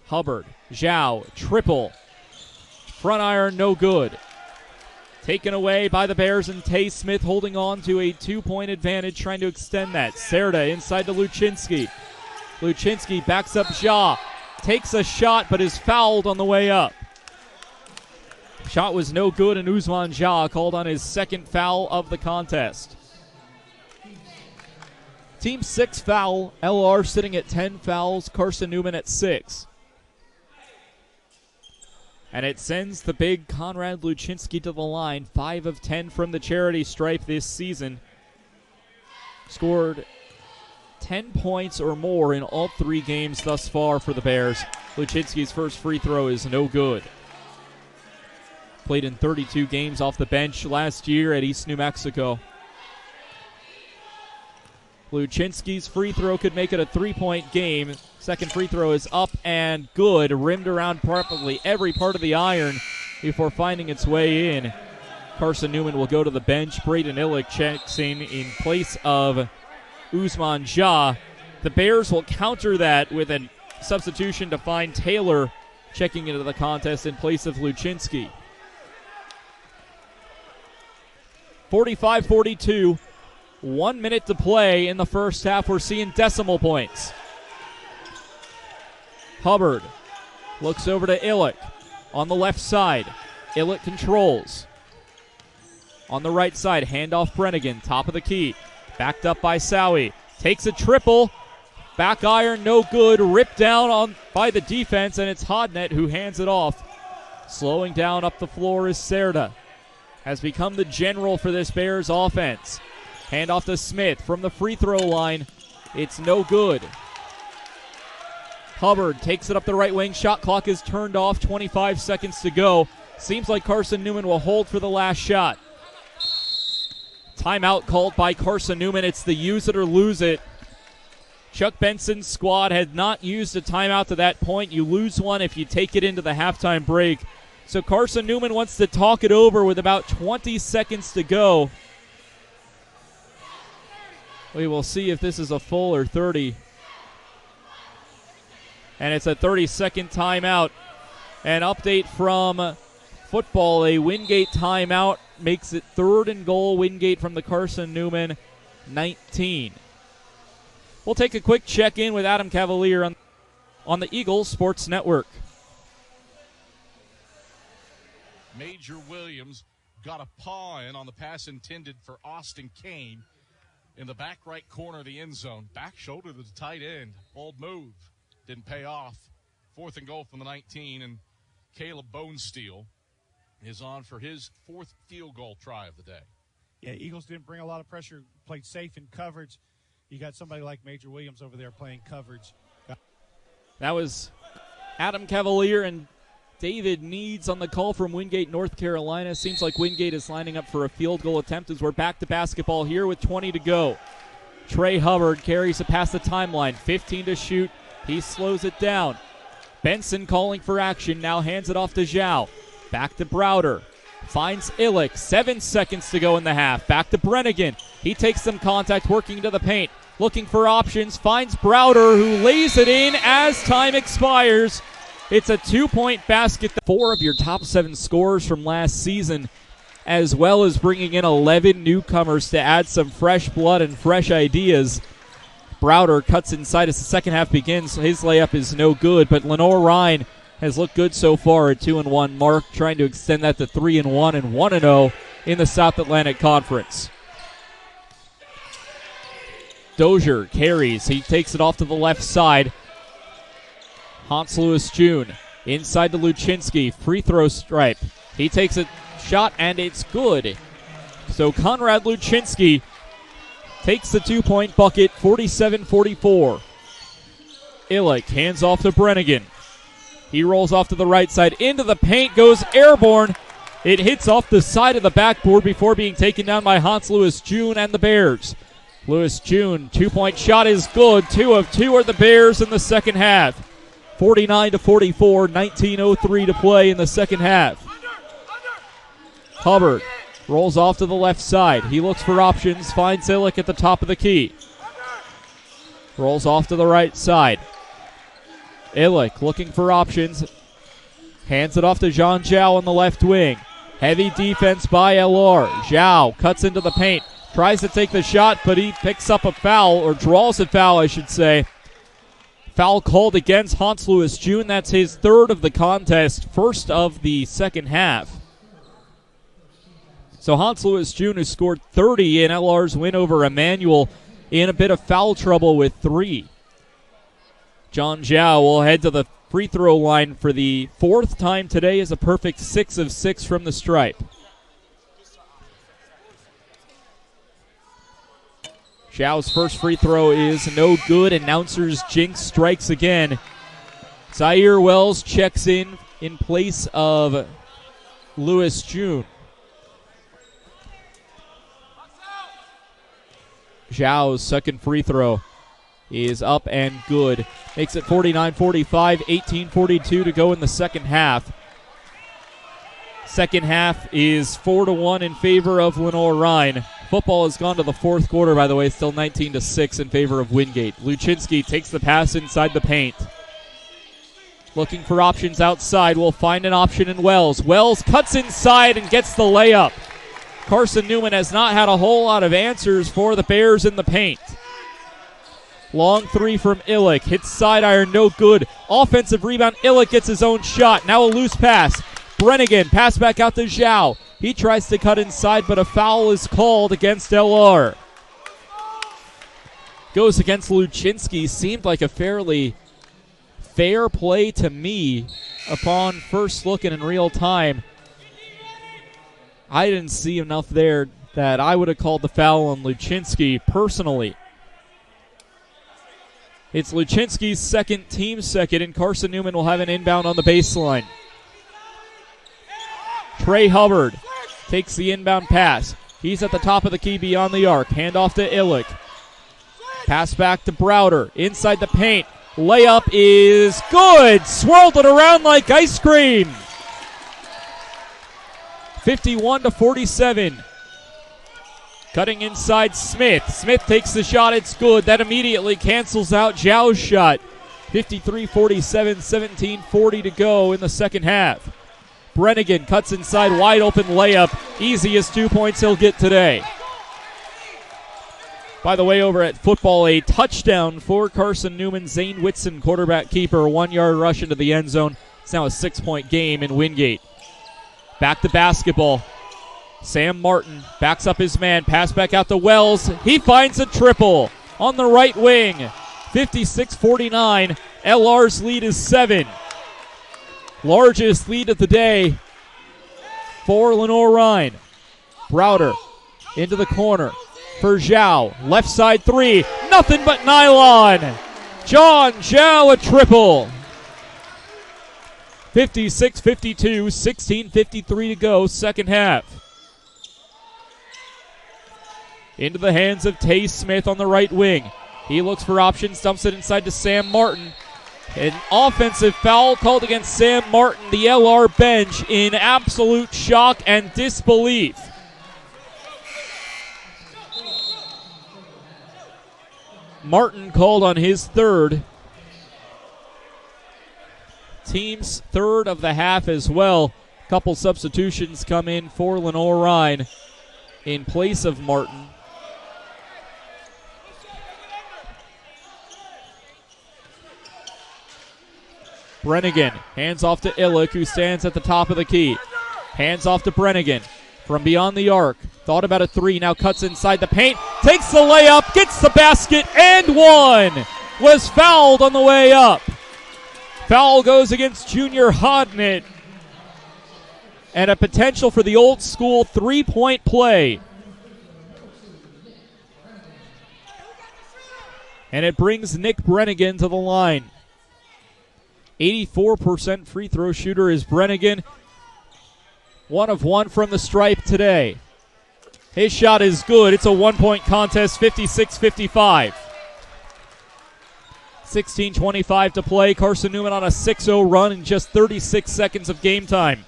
Hubbard, Zhao, triple. Front iron, no good. Taken away by the Bears, and Tay Smith holding on to a 2-point advantage, trying to extend that. Serta inside to Luczynski. Luczynski backs up Zhao. Takes a shot, but is fouled on the way up. Shot was no good, and Usman Zhao called on his second foul of the contest. Team 6 foul. LR sitting at 10 fouls. Carson Newman at 6. And it sends the big Conrad Luczynski to the line. 5 of 10 from the charity stripe this season. Scored 10 points or more in all 3 games thus far for the Bears. Luczynski's first free throw is no good. Played in 32 games off the bench last year at East New Mexico. Luczynski's free throw could make it a 3-point game. Second free throw is up and good. Rimmed around probably every part of the iron before finding its way in. Carson Newman will go to the bench. Braden Illick checks in place of Usman Zhao. The Bears will counter that with a substitution to find Taylor checking into the contest in place of Luczynski. 45-42. 1 minute to play in the first half. We're seeing decimal points. Hubbard looks over to Illick on the left side. Illick controls. On the right side, handoff Brenegan, top of the key. Backed up by Sowie. Takes a triple. Back iron, no good. Ripped down by the defense, and it's Hodnett who hands it off. Slowing down up the floor is Serta. Has become the general for this Bears offense. Hand off to Smith from the free throw line. It's no good. Hubbard takes it up the right wing. Shot clock is turned off. 25 seconds to go. Seems like Carson Newman will hold for the last shot. Timeout called by Carson Newman. It's the use it or lose it. Chuck Benson's squad had not used a timeout to that point. You lose one if you take it into the halftime break. So Carson Newman wants to talk it over with about 20 seconds to go. We will see if this is a full or 30. And it's a 30-second timeout. An update from football, a Wingate timeout makes it 3rd and goal. Wingate from the Carson Newman 19. We'll take a quick check-in with Adam Cavalier on the Eagles Sports Network. Major Williams got a paw in on the pass intended for Austin Kane in the back right corner of the end zone. Back shoulder to the tight end. Bold move. Didn't pay off. 4th and goal from the 19, and Caleb Bonesteel is on for his 4th field goal try of the day. Yeah, Eagles didn't bring a lot of pressure, played safe in coverage. You got somebody like Major Williams over there playing coverage. That was Adam Cavalier and David Needs on the call from Wingate, North Carolina. Seems like Wingate is lining up for a field goal attempt as we're back to basketball here with 20 to go. Trey Hubbard carries it past the timeline. 15 to shoot. He slows it down. Benson calling for action. Now hands it off to Zhao. Back to Browder. Finds Illick. 7 seconds to go in the half. Back to Brenegan. He takes some contact, working to the paint. Looking for options. Finds Browder, who lays it in as time expires. It's a 2-point basket. 4 of your top 7 scorers from last season, as well as bringing in 11 newcomers to add some fresh blood and fresh ideas. Browder cuts inside as the second half begins. His layup is no good, but Lenoir-Rhyne has looked good so far at 2-1 mark, trying to extend that to 3-1 and 1-0 in the South Atlantic Conference. Dozier carries. He takes it off to the left side. Hans Lewis June inside to Luczynski. Free throw stripe. He takes a shot, and it's good. So Konrad Luczynski takes the 2-point bucket, 47-44. Illick hands off to Brenegan. He rolls off to the right side. Into the paint, goes airborne. It hits off the side of the backboard before being taken down by Hans Lewis June and the Bears. Lewis June, 2-point shot is good. 2 of 2 are the Bears in the second half. 49-44, 19:03 to play in the second half. Hubbard rolls off to the left side. He looks for options, finds Illick at the top of the key. Rolls off to the right side. Illick looking for options. Hands it off to Jean Zhao on the left wing. Heavy defense by LR. Zhao cuts into the paint. Tries to take the shot, but he picks up a foul, or draws a foul, I should say. Foul called against Hans Lewis June. That's his third of the contest, first of the second half. So Hans Lewis June, who scored 30 in LR's win over Emmanuel, in a bit of foul trouble with 3. John Zhao will head to the free throw line for the 4th time today, as a perfect 6 of 6 from the stripe. Zhao's first free throw is no good. Announcers jinx strikes again. Zaire Wells checks in place of Lewis June. Zhao's second free throw is up and good. Makes it 49-45, 18:42 to go in the second half. Second half is 4-1 in favor of Lenoir-Rhyne. Football has gone to the fourth quarter, by the way, still 19-6 in favor of Wingate. Luczynski takes the pass inside the paint. Looking for options outside. Will find an option in Wells. Wells cuts inside and gets the layup. Carson Newman has not had a whole lot of answers for the Bears in the paint. Long three from Illick. Hits side iron, no good. Offensive rebound. Illick gets his own shot. Now a loose pass. Brenegan, pass back out to Zhao. He tries to cut inside, but a foul is called against LR. Goes against Luczynski. Seemed like a fairly fair play to me upon first looking in real time. I didn't see enough there that I would have called the foul on Luczynski personally. It's Luczynski's second, team second, and Carson Newman will have an inbound on the baseline. Trey Hubbard takes the inbound pass. He's at the top of the key beyond the arc. Hand off to Illick. Pass back to Browder. Inside the paint. Layup is good. Swirled it around like ice cream. 51-47. Cutting inside Smith. Smith takes the shot. It's good. That immediately cancels out Zhao's shot. 53-47, 17:40 to go in the second half. Brenegan cuts inside, wide open layup. Easiest 2 points he'll get today. By the way, over at football, a touchdown for Carson Newman. Zane Whitson, quarterback keeper, 1 yard rush into the end zone. It's now a 6-point game in Wingate. Back to basketball. Sam Martin backs up his man. Pass back out to Wells. He finds a triple on the right wing. 56-49. LR's lead is 7. Largest lead of the day for Lenoir-Rhyne. Browder into the corner for Zhao. Left side three. Nothing but nylon. John Zhao a triple. 56-52, 16:53 to go, second half. Into the hands of Tay Smith on the right wing. He looks for options, dumps it inside to Sam Martin. An offensive foul called against Sam Martin. The LR bench in absolute shock and disbelief. Martin called on his third. Team's third of the half as well. Couple substitutions come in for Lenoir-Rhyne in place of Martin. Brenegan hands off to Illick, who stands at the top of the key. Hands off to Brenegan from beyond the arc. Thought about a three, now cuts inside the paint. Takes the layup, gets the basket, and one. Was fouled on the way up. Foul goes against Junior Hodnett. And a potential for the old school three-point play. And it brings Nick Brenegan to the line. 84% free throw shooter is Brenegan. 1 of 1 from the stripe today. His shot is good. It's a one-point contest, 56-55. 16:25 to play. Carson Newman on a 6-0 run in just 36 seconds of game time.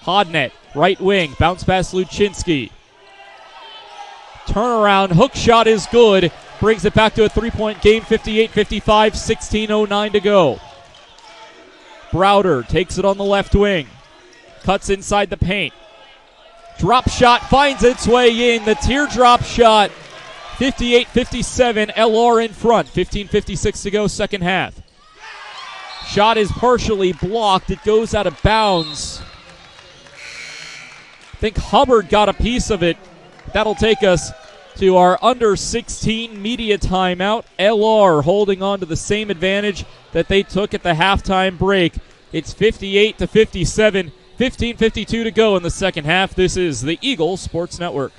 Hodnett, right wing, bounce pass Luczynski. Turnaround, hook shot is good. Brings it back to a three-point game, 58-55, 16:09 to go. Browder takes it on the left wing. Cuts inside the paint. Drop shot finds its way in. The teardrop shot. 58-57. LR in front. 15:56 to go, second half. Shot is partially blocked. It goes out of bounds. I think Hubbard got a piece of it. That'll take us to our under 16 media timeout. LR holding on to the same advantage that they took at the halftime break. It's 58-57, 15:52 to go in the second half. This is the Eagle Sports Network.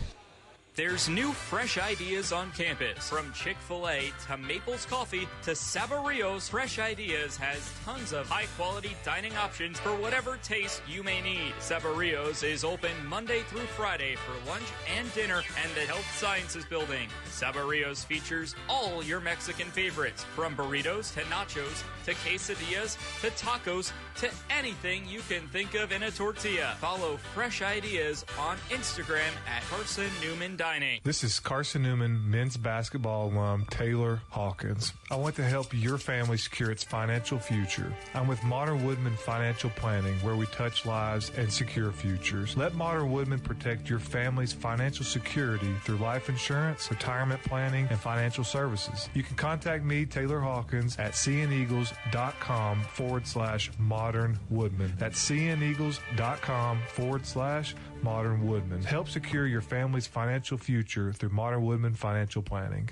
There's new fresh ideas on campus. From Chick-fil-A to Maples Coffee to Saboreo's, Fresh Ideas has tons of high-quality dining options for whatever taste you may need. Saboreo's is open Monday through Friday for lunch and dinner and the Health Sciences Building. Saboreo's features all your Mexican favorites, from burritos to nachos to quesadillas to tacos to anything you can think of in a tortilla. Follow Fresh Ideas on Instagram at Carson Newman Dining. This is Carson Newman men's basketball alum Taylor Hawkins. I want to help your family secure its financial future. I'm with Modern Woodman Financial Planning, where we touch lives and secure futures. Let Modern Woodman protect your family's financial security through life insurance, retirement planning, and financial services. You can contact me, Taylor Hawkins, at cneagles.com/Modern Woodman. That's cneagles.com/Modern Woodman. Help secure your family's financial future through Modern Woodman Financial Planning.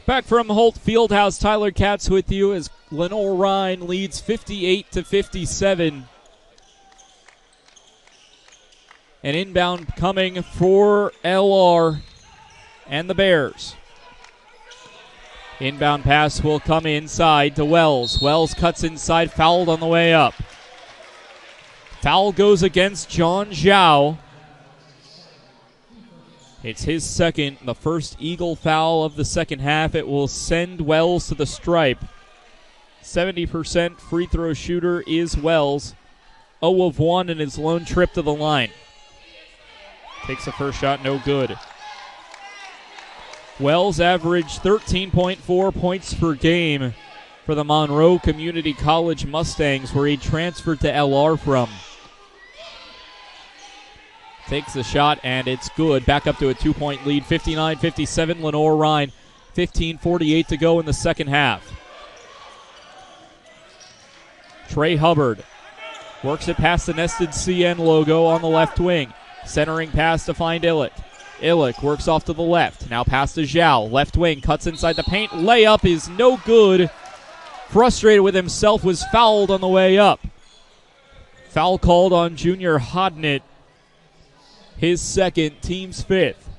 Back from Holt Fieldhouse, Tyler Katz with you as Lenoir-Rhyne leads 58-57. An inbound coming for LR and the Bears. Inbound pass will come inside to Wells. Wells cuts inside, fouled on the way up. Foul goes against John Zhao. It's his second, the first Eagle foul of the second half. It will send Wells to the stripe. 70% free throw shooter is Wells. 0 of 1 in his lone trip to the line. Takes the first shot, no good. Wells averaged 13.4 points per game for the Monroe Community College Mustangs, where he transferred to LR from. Takes the shot, and it's good. Back up to a 2-point lead, 59-57, Lenoir-Rhyne. 15:48 to go in the second half. Trey Hubbard works it past the nested CN logo on the left wing. Centering pass to find Illick. Illick works off to the left. Now pass to Zhao. Left wing, cuts inside the paint. Layup is no good. Frustrated with himself, was fouled on the way up. Foul called on Junior Hodnett. His second, team's fifth.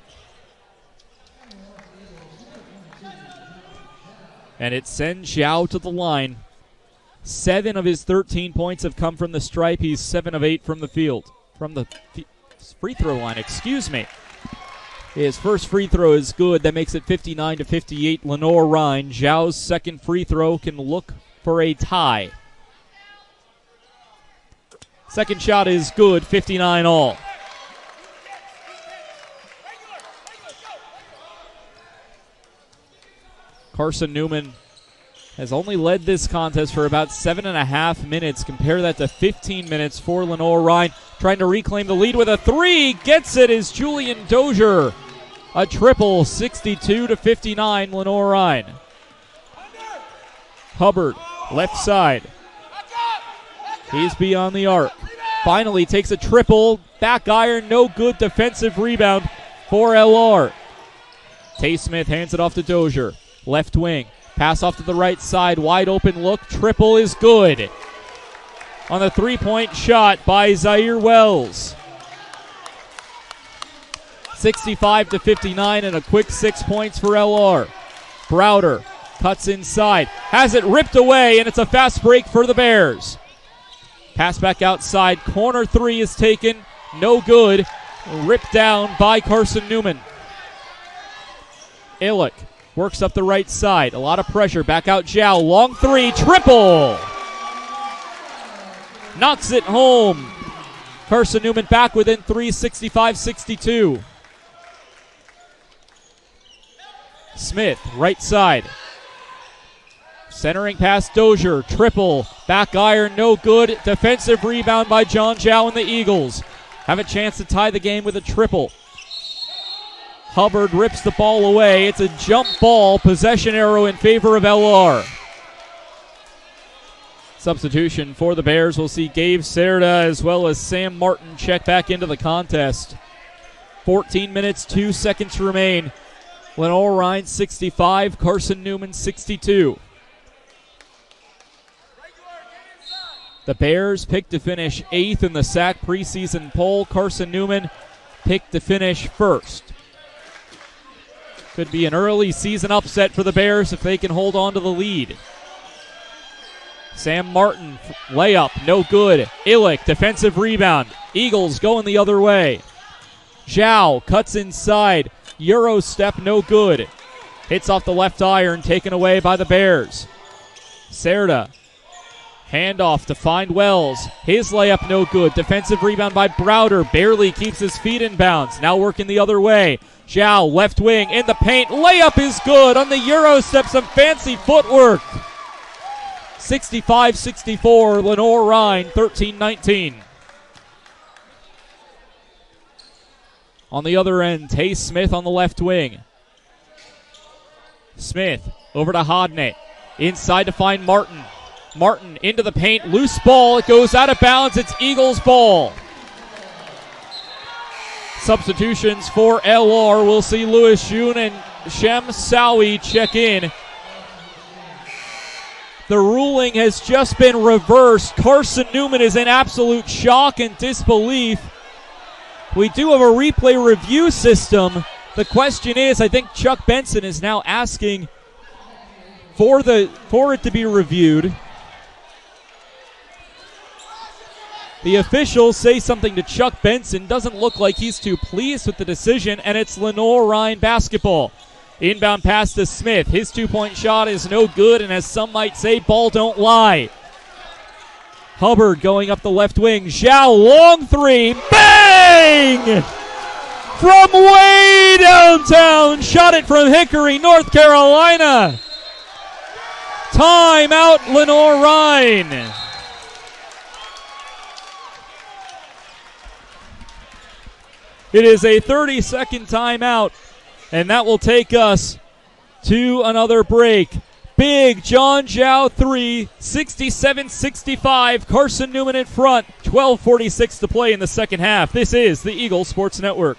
And it sends Zhao to the line. 7 of his 13 points have come from the stripe. He's 7 of 8 from the field. From the free throw line, excuse me. His first free throw is good. That makes it 59-58. Lenoir-Rhyne. Zhao's second free throw can look for a tie. Second shot is good. 59 all. Carson Newman has only led this contest for about 7.5 minutes. Compare that to 15 minutes for Lenoir-Rhyne. Trying to reclaim the lead with a three. Gets it is Julian Dozier. A triple, 62-59, Lenoir-Rhyne. Hubbard, left side. He's beyond the arc. Finally takes a triple. Back iron, no good. Defensive rebound for LR. Tay Smith hands it off to Dozier. Left wing. Pass off to the right side. Wide open look. Triple is good. On the three-point shot by Zaire Wells. 65-59 and a quick 6 points for LR. Browder cuts inside. Has it ripped away, and it's a fast break for the Bears. Pass back outside. Corner three is taken. No good. Ripped down by Carson Newman. Illick works up the right side. A lot of pressure. Back out Zhao. Long three. Triple. Knocks it home. Carson Newman back within three. 65-62. Smith, right side. Centering pass Dozier. Triple. Back iron. No good. Defensive rebound by John Zhao and the Eagles. Have a chance to tie the game with a triple. Hubbard rips the ball away. It's a jump ball. Possession arrow in favor of LR. Substitution for the Bears. We'll see Gabe Serda as well as Sam Martin check back into the contest. 14 minutes, 2 seconds remain. Lenoir-Rhyne 65, Carson Newman 62. The Bears picked to finish 8th in the SAC preseason poll. Carson Newman picked to finish 1st. Could be an early season upset for the Bears if they can hold on to the lead. Sam Martin, layup, no good. Illick, defensive rebound. Eagles going the other way. Zhao cuts inside. Euro step, no good. Hits off the left iron, taken away by the Bears. Serda, handoff to find Wells. His layup, no good. Defensive rebound by Browder. Barely keeps his feet in bounds. Now working the other way. Zhao, left wing, in the paint. Layup is good on the Euro step. Some fancy footwork. 65-64, Lenoir-Rhyne, 13-19. On the other end, Tay Smith on the left wing. Smith over to Hodnett. Inside to find Martin. Martin into the paint. Loose ball. It goes out of bounds. It's Eagles ball. Substitutions for LR. We'll see Louis June and Shem Sowie check in. The ruling has just been reversed. Carson Newman is in absolute shock and disbelief. We do have a replay review system. The question is, I think Chuck Benson is now asking for it to be reviewed. The officials say something to Chuck Benson. Doesn't look like he's too pleased with the decision, and it's Lenoir-Rhyne basketball. Inbound pass to Smith. His two-point shot is no good, and as some might say, ball don't lie. Hubbard going up the left wing. Zhao, long three. Bang! From way downtown. Shot it from Hickory, North Carolina. Timeout, Lenoir-Rhyne. It is a 30-second timeout, and that will take us to another break. Big John Zhao 3, 67-65. Carson Newman in front. 12:46 to play in the second half. This is the Eagle Sports Network.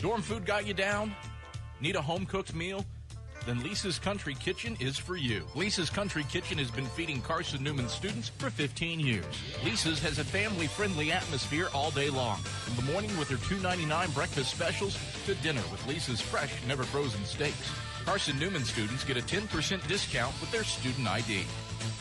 Dorm food got you down? Need a home-cooked meal? Then Lisa's Country Kitchen is for you. Lisa's Country Kitchen has been feeding Carson Newman students for 15 years. Lisa's has a family-friendly atmosphere all day long. From the morning with their $2.99 breakfast specials to dinner with Lisa's fresh, never-frozen steaks. Carson Newman students get a 10% discount with their student ID.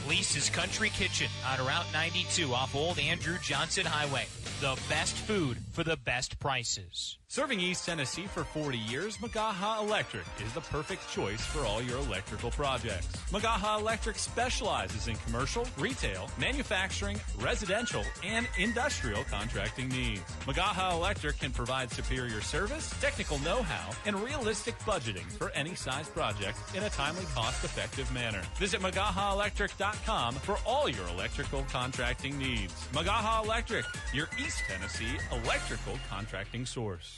Lisa's Country Kitchen on Route 92 off Old Andrew Johnson Highway. The best food for the best prices. Serving East Tennessee for 40 years, Magaha Electric is the perfect choice for all your electrical projects. Magaha Electric specializes in commercial, retail, manufacturing, residential, and industrial contracting needs. Magaha Electric can provide superior service, technical know-how, and realistic budgeting for any size project in a timely, cost-effective manner. Visit MagahaElectric.com for all your electrical contracting needs. Magaha Electric, your East Tennessee electrical contracting source.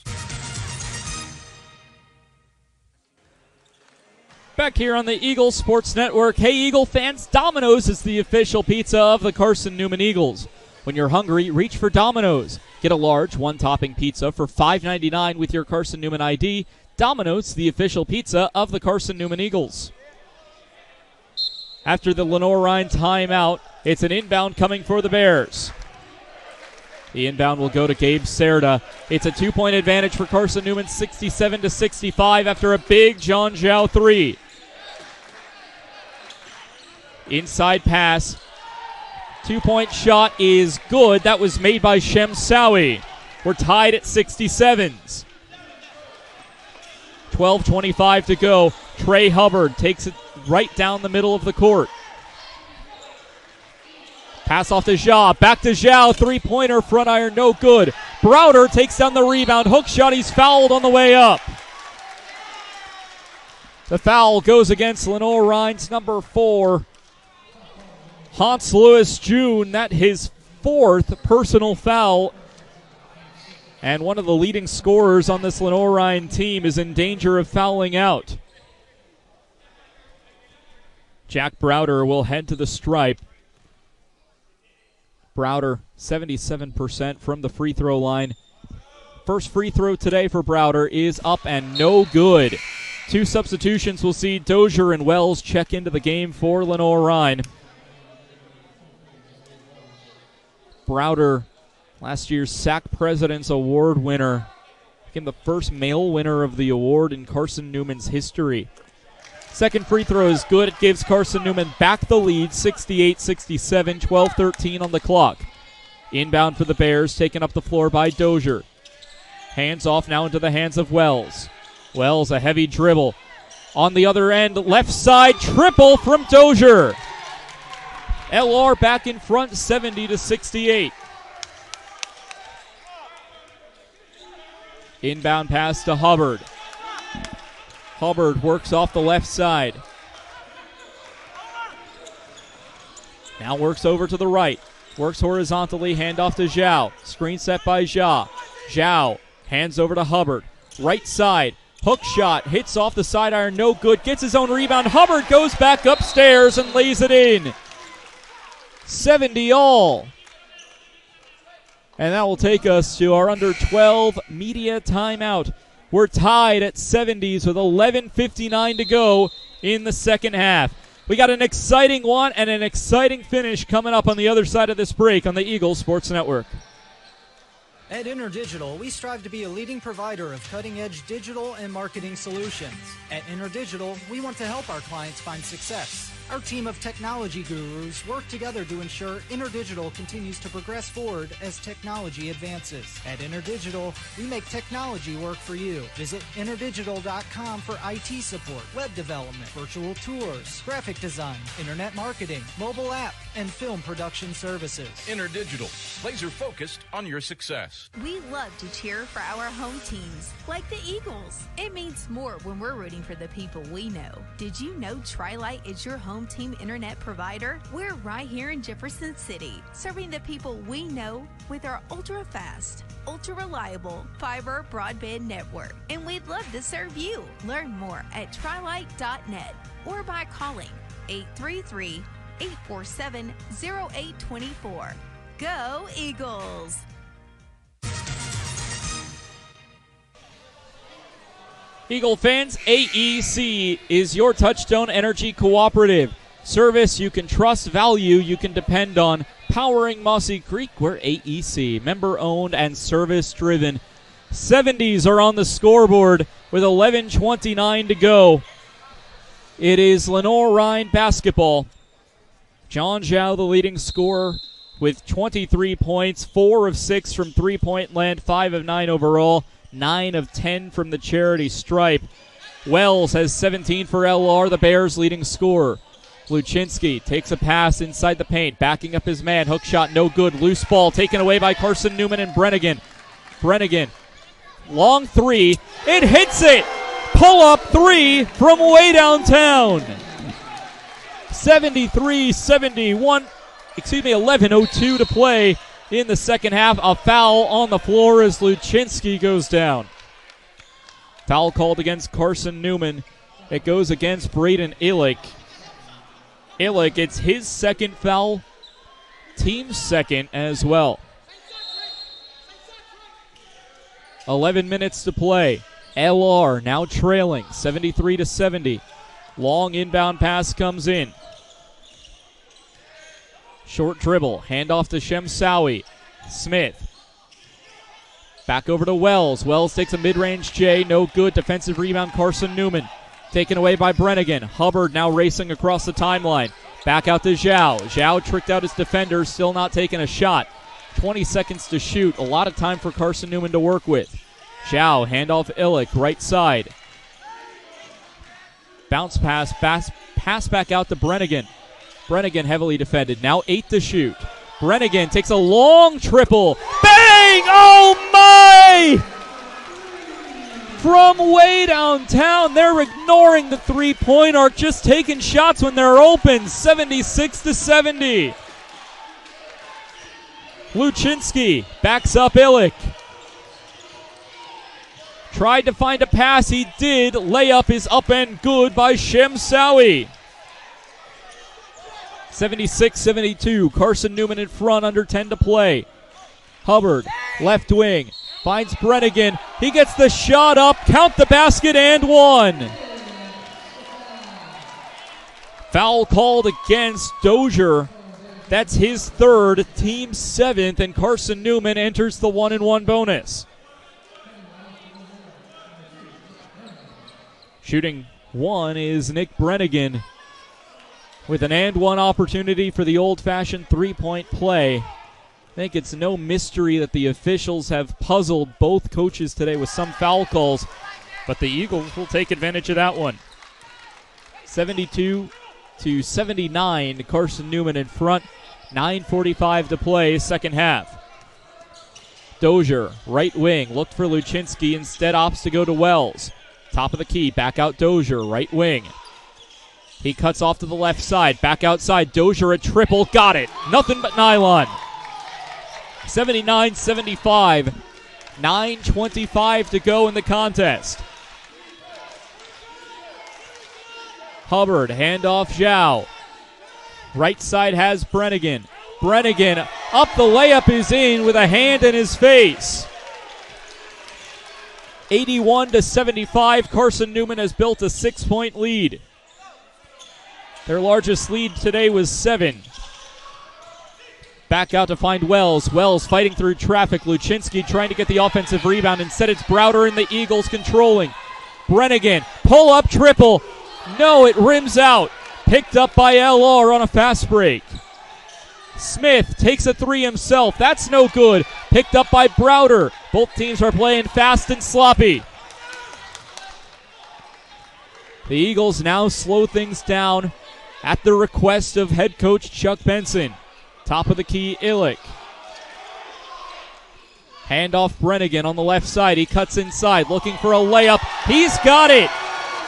Back here on the Eagles Sports Network. Hey, Eagle fans, Domino's is the official pizza of the Carson Newman Eagles. When you're hungry, reach for Domino's. Get a large one-topping pizza for $5.99 with your Carson Newman ID. Domino's, the official pizza of the Carson Newman Eagles. After the Lenoir-Rhyne timeout, it's an inbound coming for the Bears. The inbound will go to Gabe Serda. It's a 2-point advantage for Carson Newman, 67-65 after a big John Zhao three. Inside pass. 2-point shot is good. That was made by Shem Sowie. We're tied at 67s. 12:25 to go. Trey Hubbard takes it right down the middle of the court. Pass off to Zhao, back to Zhao, three-pointer, front iron, no good. Browder takes down the rebound, hook shot, he's fouled on the way up. The foul goes against Lenoir-Rhyne's number 4, Hans Lewis June. That his 4th personal foul. And one of the leading scorers on this Lenoir-Rhyne team is in danger of fouling out. Jack Browder will head to the stripe. Browder, 77% from the free throw line. First free throw today for Browder is up and no good. 2 substitutions will see Dozier and Wells check into the game for Lenoir-Rhyne. Browder, last year's SAC President's Award winner, became the first male winner of the award in Carson Newman's history. Second free throw is good. It gives Carson Newman back the lead, 68-67, 12-13 on the clock. Inbound for the Bears, taken up the floor by Dozier. Hands off now into the hands of Wells. Wells, a heavy dribble. On the other end, left side, triple from Dozier. LR back in front, 70-68. Inbound pass to Hubbard. Hubbard works off the left side. Now works over to the right. Works horizontally, handoff to Zhao. Screen set by Zhao. Zhao hands over to Hubbard. Right side. Hook shot. Hits off the side iron. No good. Gets his own rebound. Hubbard goes back upstairs and lays it in. 70 all. And that will take us to our under 12 media timeout. We're tied at 70s with 11:59 to go in the second half. We got an exciting one and an exciting finish coming up on the other side of this break on the Eagles Sports Network. At InterDigital, we strive to be a leading provider of cutting-edge digital and marketing solutions. At InterDigital, we want to help our clients find success. Our team of technology gurus work together to ensure InterDigital continues to progress forward as technology advances. At InterDigital, we make technology work for you. Visit InterDigital.com for IT support, web development, virtual tours, graphic design, internet marketing, mobile app, and film production services. InterDigital, laser focused on your success. We love to cheer for our home teams, like the Eagles. It means more when we're rooting for the people we know. Did you know Tri-Lite is your home team internet provider? We're right here in Jefferson City, serving the people we know with our ultra-fast, ultra-reliable fiber broadband network. And we'd love to serve you. Learn more at trilite.net or by calling 833-847-0824. Go Eagles! Eagle fans, AEC is your Touchstone Energy Cooperative. Service you can trust, value you can depend on. Powering Mossy Creek, we're AEC. Member-owned and service-driven. 70s are on the scoreboard with 11:29 to go. It is Lenoir-Rhyne basketball. John Zhao, the leading scorer, with 23 points, 4 of 6 from three-point land, 5 of 9 overall, 9 of 10 from the charity stripe. Wells has 17 for LR, the Bears' leading scorer. Luczynski takes a pass inside the paint, backing up his man. Hook shot, no good. Loose ball taken away by Carson Newman and Brenegan. Brenegan, long three. It hits it! Pull-up three from way downtown. 73-71. 11:02 to play in the second half. A foul on the floor as Luczynski goes down. Foul called against Carson Newman. It goes against Braden Illick. Illick, it's his second foul, team's second as well. 11 minutes to play. LR now trailing 73-70. Long inbound pass comes in. Short dribble, handoff to Shemsawi. Smith. Back over to Wells. Wells takes a mid-range J, no good. Defensive rebound, Carson Newman. Taken away by Brenegan. Hubbard now racing across the timeline. Back out to Zhao. Zhao tricked out his defender, still not taking a shot. 20 seconds to shoot. A lot of time for Carson Newman to work with. Zhao, handoff Illick, right side. Bounce pass back out to Brenegan. Brenegan heavily defended. Now 8 to shoot. Brenegan takes a long triple. Bang! Oh my! From way downtown, they're ignoring the three-point arc, just taking shots when they're open. 76-70. Luczynski backs up Illick. Tried to find a pass, he did. Layup is up and good by Shemsawi. 76-72. Carson Newman in front, under 10 to play. Hubbard, left wing, finds Brenegan. He gets the shot up, count the basket, and one. Foul called against Dozier. That's his third, team seventh, and Carson Newman enters the 1-and-1 bonus. Shooting one is Nick Brenegan with an and-one opportunity for the old-fashioned three-point play. I think it's no mystery that the officials have puzzled both coaches today with some foul calls, but the Eagles will take advantage of that one. 72-79, Carson Newman in front. 9:45 to play, second half. Dozier, right wing, looked for Luczynski, instead opts to go to Wells. Top of the key, back out Dozier, right wing. He cuts off to the left side, back outside. Dozier a triple, got it. Nothing but nylon. 79-75. 9:25 to go in the contest. Hubbard, handoff Zhao. Right side has Brenegan. Brenegan up, the layup is in with a hand in his face. 81-75. Carson Newman has built a 6-point lead. Their largest lead today was 7. Back out to find Wells. Wells fighting through traffic. Luczynski trying to get the offensive rebound. Instead, it's Browder and the Eagles controlling. Brenegan, pull up triple. No, it rims out. Picked up by LR on a fast break. Smith takes a three himself. That's no good. Picked up by Browder. Both teams are playing fast and sloppy. The Eagles now slow things down at the request of head coach Chuck Benson. Top of the key, Illick. Handoff Brenegan on the left side. He cuts inside, looking for a layup. He's got it.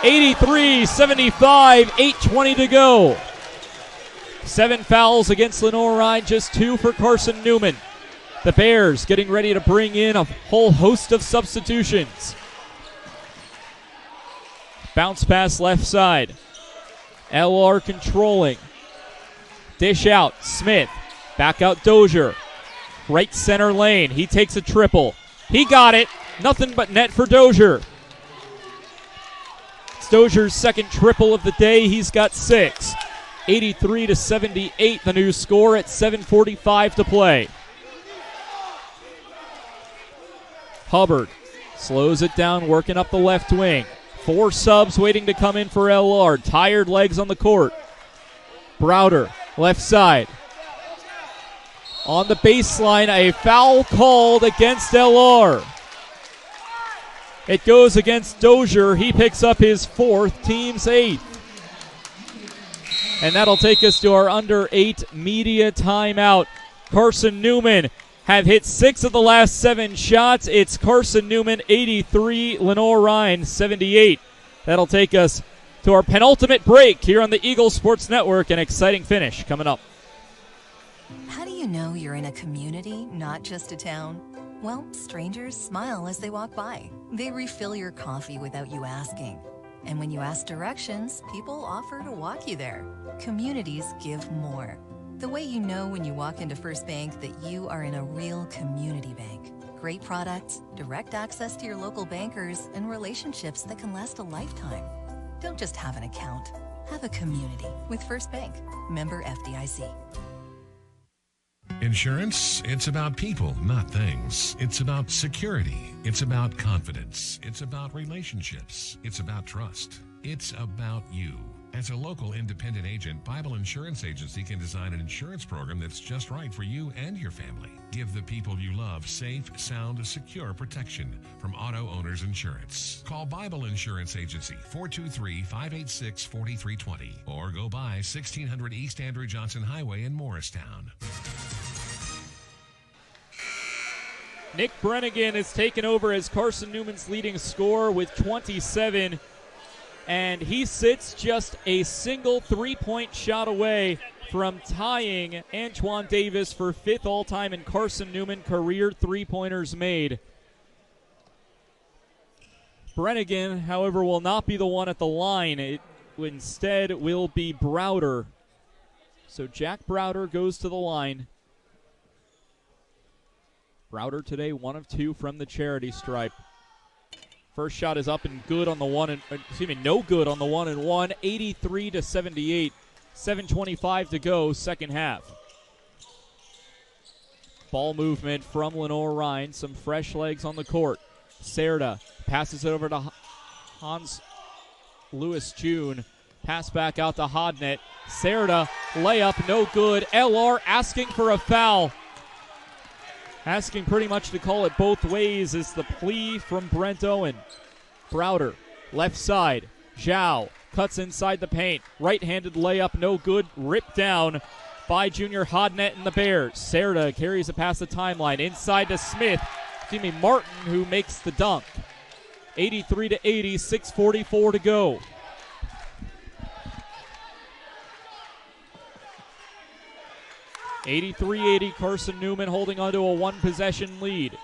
83-75, 8:20 to go. 7 fouls against Lenoir-Rhyne, just 2 for Carson Newman. The Bears getting ready to bring in a whole host of substitutions. Bounce pass left side. LR controlling. Dish out, Smith. Back out Dozier. Right center lane. He takes a triple. He got it. Nothing but net for Dozier. It's Dozier's second triple of the day. He's got 6. 83-78, the new score at 7:45 to play. Hubbard slows it down, working up the left wing. 4 subs waiting to come in for LR. Tired legs on the court. Browder, left side. On the baseline, a foul called against LR. It goes against Dozier. He picks up his 4th, team's 8th. And that'll take us to our under 8 media timeout. Carson Newman have hit 6 of the last 7 shots. It's Carson Newman 83, Lenoir-Rhyne 78. That'll take us to our penultimate break here on the Eagle Sports Network. An exciting finish coming up. How do you know you're in a community, not just a town? Well, strangers smile as they walk by. They refill your coffee without you asking. And when you ask directions, people offer to walk you there. Communities give more. The way you know when you walk into First Bank that you are in a real community bank. Great products, direct access to your local bankers, and relationships that can last a lifetime. Don't just have an account. Have a community with First Bank. Member FDIC. Insurance, it's about people, not things. It's about security. It's about confidence. It's about relationships. It's about trust. It's about you. As a local independent agent, Bible Insurance Agency can design an insurance program that's just right for you and your family. Give the people you love safe, sound, secure protection from Auto Owners Insurance. Call Bible Insurance Agency 423-586-4320 or go by 1600 East Andrew Johnson Highway in Morristown. Nick Brenegan has taken over as Carson Newman's leading scorer with 27, and he sits just a single 3-point shot away from tying Antoine Davis for 5th all-time in Carson Newman career 3-pointers made. Brenegan, however, will not be the one at the line. It instead will be Browder. So Jack Browder goes to the line. Browder today 1 of 2 from the charity stripe. First shot is up and good on the no good on the 1 and 1. 83-78. 7:25 to go, second half. Ball movement from Lenoir-Rhyne. Some fresh legs on the court. Serda passes it over to Hans Lewis June. Pass back out to Hodnett. Serda, layup, no good. LR asking for a foul. Asking pretty much to call it both ways is the plea from Brent Owen. Browder, left side. Zhao cuts inside the paint. Right-handed layup, no good. Ripped down by Junior Hodnett and the Bears. Serda carries it past the timeline. Inside to Martin, who makes the dunk. 83-80, 6:44 to go. (83-80), Carson Newman holding on to a 1-possession lead.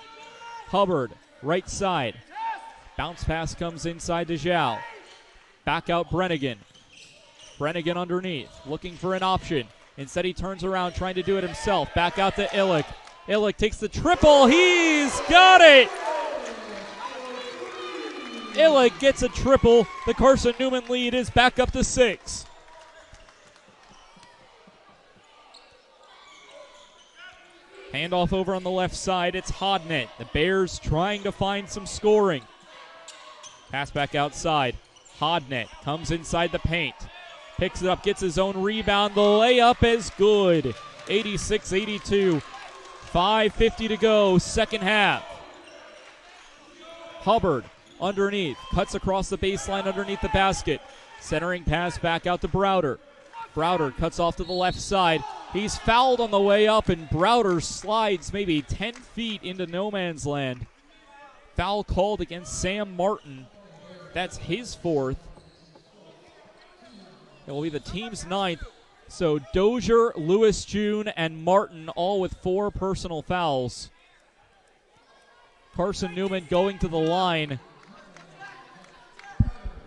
Hubbard, right side. Bounce pass comes inside to Zhao. Back out Brenegan. Brenegan underneath, looking for an option. Instead he turns around, trying to do it himself. Back out to Illick. Illick takes the triple. He's got it! Illick gets a triple. The Carson Newman lead is back up to 6. Handoff over on the left side. It's Hodnett. The Bears trying to find some scoring. Pass back outside. Hodnett comes inside the paint. Picks it up, gets his own rebound. The layup is good. 86-82. 5:50 to go, second half. Hubbard underneath. Cuts across the baseline underneath the basket. Centering pass back out to Browder. Browder cuts off to the left side. He's fouled on the way up, and Browder slides maybe 10 feet into no man's land. Foul called against Sam Martin. That's his 4th. It will be the team's 9th. So Dozier, Lewis June, and Martin all with 4 personal fouls. Carson Newman going to the line.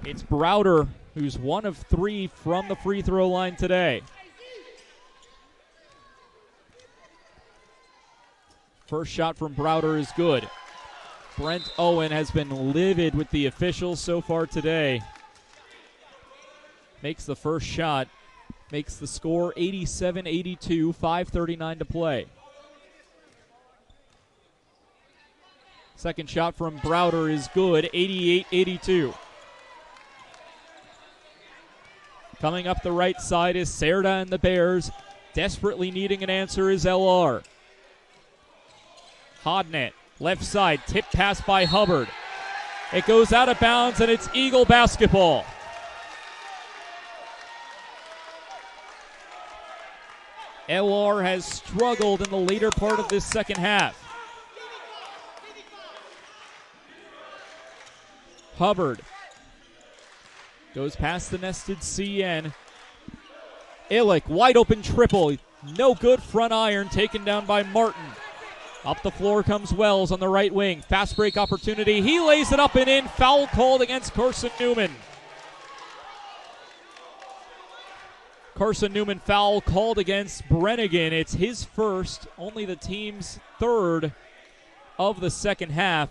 It's Browder, who's 1 of 3 from the free throw line today. First shot from Browder is good. Brent Owen has been livid with the officials so far today. Makes the first shot. Makes the score 87-82, 5:39 to play. Second shot from Browder is good, 88-82. Coming up the right side is Serda and the Bears. Desperately needing an answer is LR. Hodnett, left side, tip pass by Hubbard. It goes out of bounds, and it's Eagle basketball. LR has struggled in the later part of this second half. Hubbard goes past the nested CN. Illick, wide open triple. No good, front iron taken down by Martin. Up the floor comes Wells on the right wing. Fast break opportunity. He lays it up and in. Foul called against Carson Newman. Carson Newman foul called against Brenegan. It's his first, only the team's third of the second half.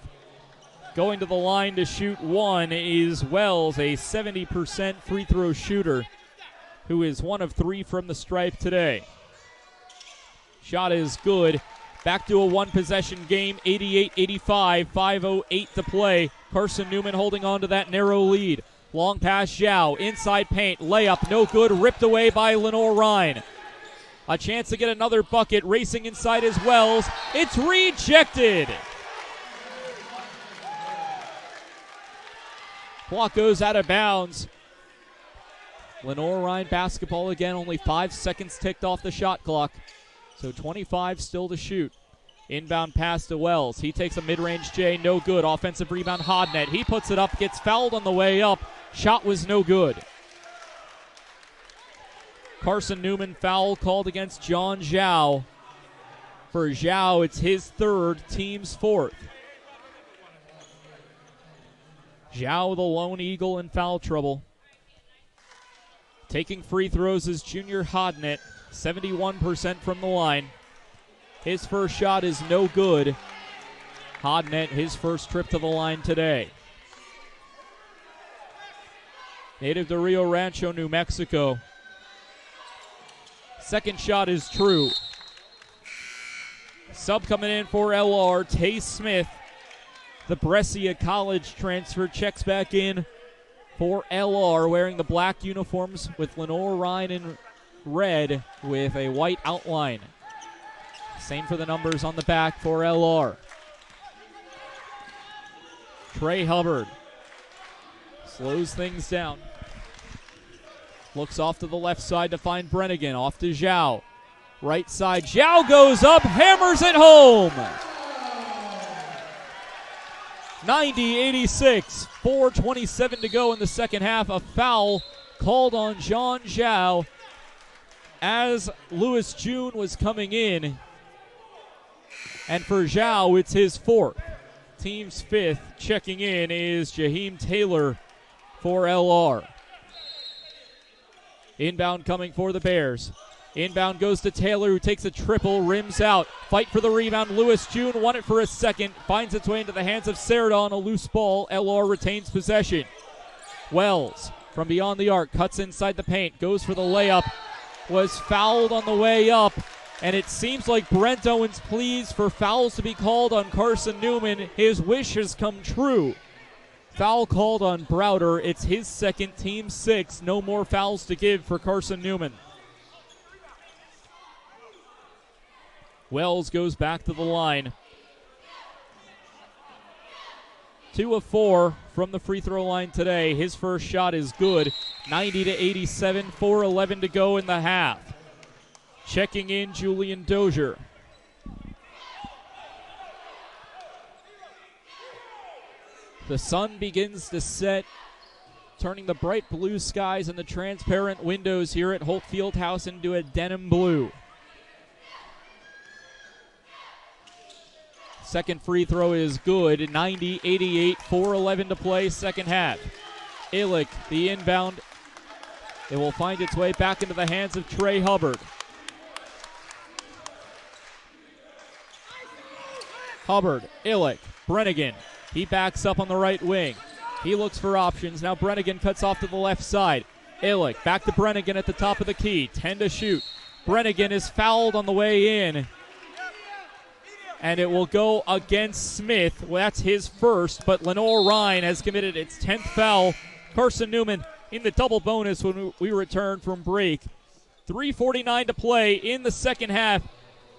Going to the line to shoot one is Wells, a 70% free throw shooter, who is 1 of 3 from the stripe today. Shot is good. Back to a one-possession game, 88-85, 5:08 to play. Carson Newman holding on to that narrow lead. Long pass, Zhao, inside paint, layup, no good, ripped away by Lenoir-Rhyne. A chance to get another bucket, racing inside as Wells. It's rejected. Clock goes out of bounds. Lenoir-Rhyne basketball again, only 5 seconds ticked off the shot clock. So 25 still to shoot. Inbound pass to Wells. He takes a mid-range J, no good. Offensive rebound, Hodnett. He puts it up, gets fouled on the way up. Shot was no good. Carson Newman foul called against John Zhao. For Zhao, it's his third, team's fourth. Zhao, the lone eagle, in foul trouble. Taking free throws is junior Hodnett, 71% from the line. His first shot is no good. Hodnett, his first trip to the line today. Native to Rio Rancho, New Mexico. Second shot is true. Sub coming in for LR, Tay Smith. The Brescia College transfer checks back in for LR, wearing the black uniforms with Lenoir-Rhyne in red with a white outline. Same for the numbers on the back for LR. Trey Hubbard slows things down. Looks off to the left side to find Brenegan. Off to Zhao. Right side. Zhao goes up, hammers it home. 90-86. 4:27 to go in the second half. A foul called on John Zhao as Lewis June was coming in. And for Zhao, it's his fourth. Team's fifth. Checking in is Jaheim Taylor for LR. Inbound coming for the Bears. Inbound goes to Taylor, who takes a triple, rims out. Fight for the rebound. Lewis June won it for a second. Finds its way into the hands of Serda on a loose ball. LR retains possession. Wells from beyond the arc cuts inside the paint. Goes for the layup. Was fouled on the way up. And it seems like Brent Owens pleads for fouls to be called on Carson Newman. His wish has come true. Foul called on Browder. It's his second, team 6. No more fouls to give for Carson Newman. Wells goes back to the line. 2 of 4 from the free throw line today. His first shot is good. 90-87, 4:11 to go in the half. Checking in, Julian Dozier. The sun begins to set, turning the bright blue skies and the transparent windows here at Holt Fieldhouse into a denim blue. Second free throw is good. 90-88, 4:11 to play, second half. Illick, the inbound. It will find its way back into the hands of Trey Hubbard. Hubbard, Illick, Brenegan. He backs up on the right wing. He looks for options. Now Brenegan cuts off to the left side. Illick back to Brenegan at the top of the key. 10 to shoot. Brenegan is fouled on the way in. And it will go against Smith. Well, that's his first, but Lenoir-Rhyne has committed its 10th foul. Carson Newman in the double bonus when we return from break. 3:49 to play in the second half.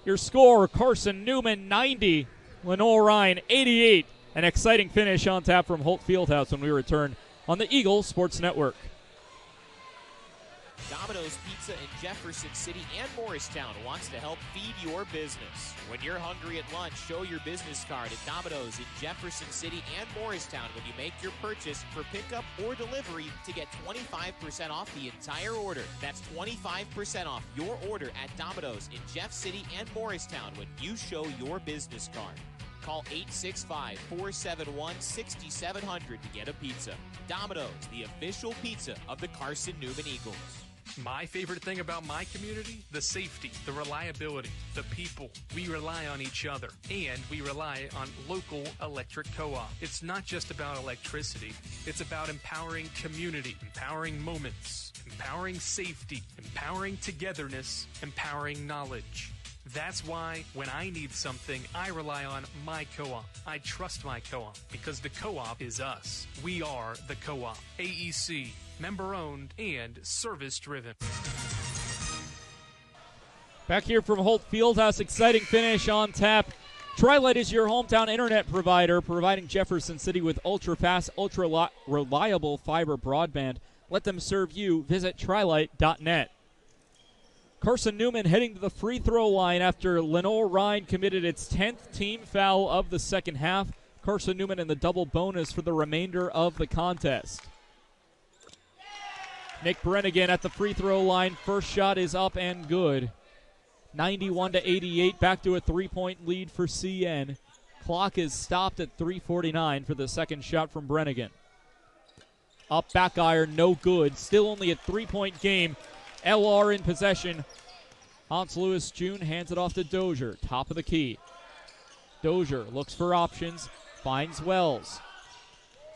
Your score, Carson Newman 90, Lenoir-Rhyne 88. An exciting finish on tap from Holt Fieldhouse when we return on the Eagle Sports Network. Domino's Pizza in Jefferson City and Morristown wants to help feed your business. When you're hungry at lunch, show your business card at Domino's in Jefferson City and Morristown when you make your purchase for pickup or delivery to get 25% off the entire order. That's 25% off your order at Domino's in Jeff City and Morristown when you show your business card. Call 865-471-6700 to get a pizza. Domino's, the official pizza of the Carson Newman Eagles. My favorite thing about my community? The safety, the reliability, the people. We rely on each other, and we rely on local electric co-op. It's not just about electricity. It's about empowering community, empowering moments, empowering safety, empowering togetherness, empowering knowledge. That's why when I need something, I rely on my co-op. I trust my co-op because the co-op is us. We are the co-op. AEC, member-owned and service-driven. Back here from Holt Fieldhouse, exciting finish on tap. Tri-Light is your hometown internet provider, providing Jefferson City with ultra-fast, ultra-reliable fiber broadband. Let them serve you. Visit trilight.net. Carson Newman heading to the free throw line after Lenoir-Rhyne committed its 10th team foul of the second half. Carson Newman in the double bonus for the remainder of the contest. Nick Brenegan at the free throw line. First shot is up and good. 91-88, back to a three-point lead for CN. Clock is stopped at 3:49 for the second shot from Brenegan. Up back iron, no good. Still only a three-point game. LR in possession. Hans Lewis June hands it off to Dozier, top of the key. Dozier looks for options, finds Wells.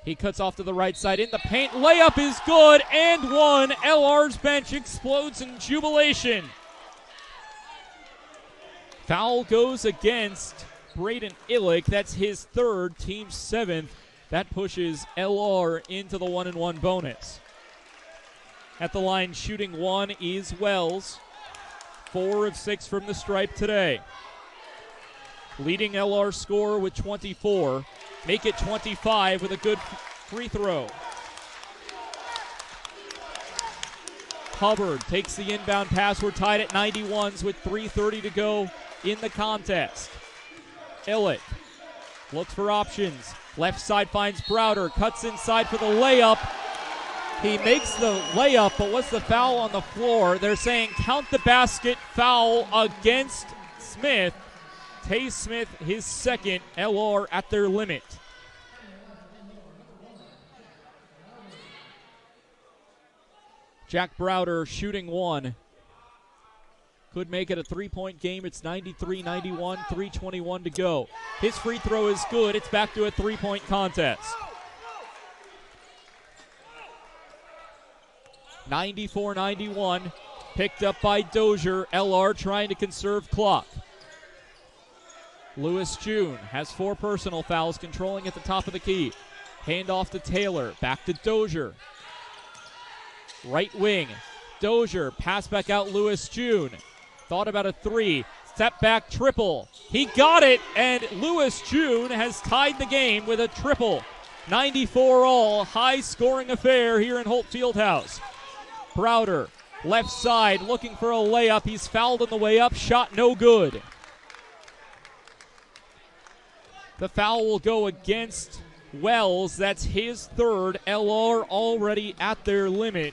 He cuts off to the right side in the paint. Layup is good and one. LR's bench explodes in jubilation. Foul goes against Braden Illick. That's his third, team seventh. That pushes LR into the 1-and-1 bonus. At the line shooting one is Wells. 4 of 6 from the stripe today. Leading LR scorer with 24. Make it 25 with a good free throw. Hubbard takes the inbound pass. We're tied at 91s with 3:30 to go in the contest. Illick looks for options. Left side finds Browder. Cuts inside for the layup. He makes the layup, but what's the foul on the floor? They're saying count the basket, foul against Smith. Tay Smith, his second. LR at their limit. Jack Browder shooting one. Could make it a three-point game. It's 93-91, 3:21 to go. His free throw is good. It's back to a three-point contest. 94-91, picked up by Dozier. LR trying to conserve clock. Lewis June has 4 personal fouls, controlling at the top of the key. Hand off to Taylor, back to Dozier. Right wing, Dozier, pass back out Lewis June. Thought about a three, step back triple. He got it, and Lewis June has tied the game with a triple. 94 all, high scoring affair here in Holt Fieldhouse. Browder, left side, looking for a layup. He's fouled on the way up. Shot no good. The foul will go against Wells. That's his third. LR already at their limit.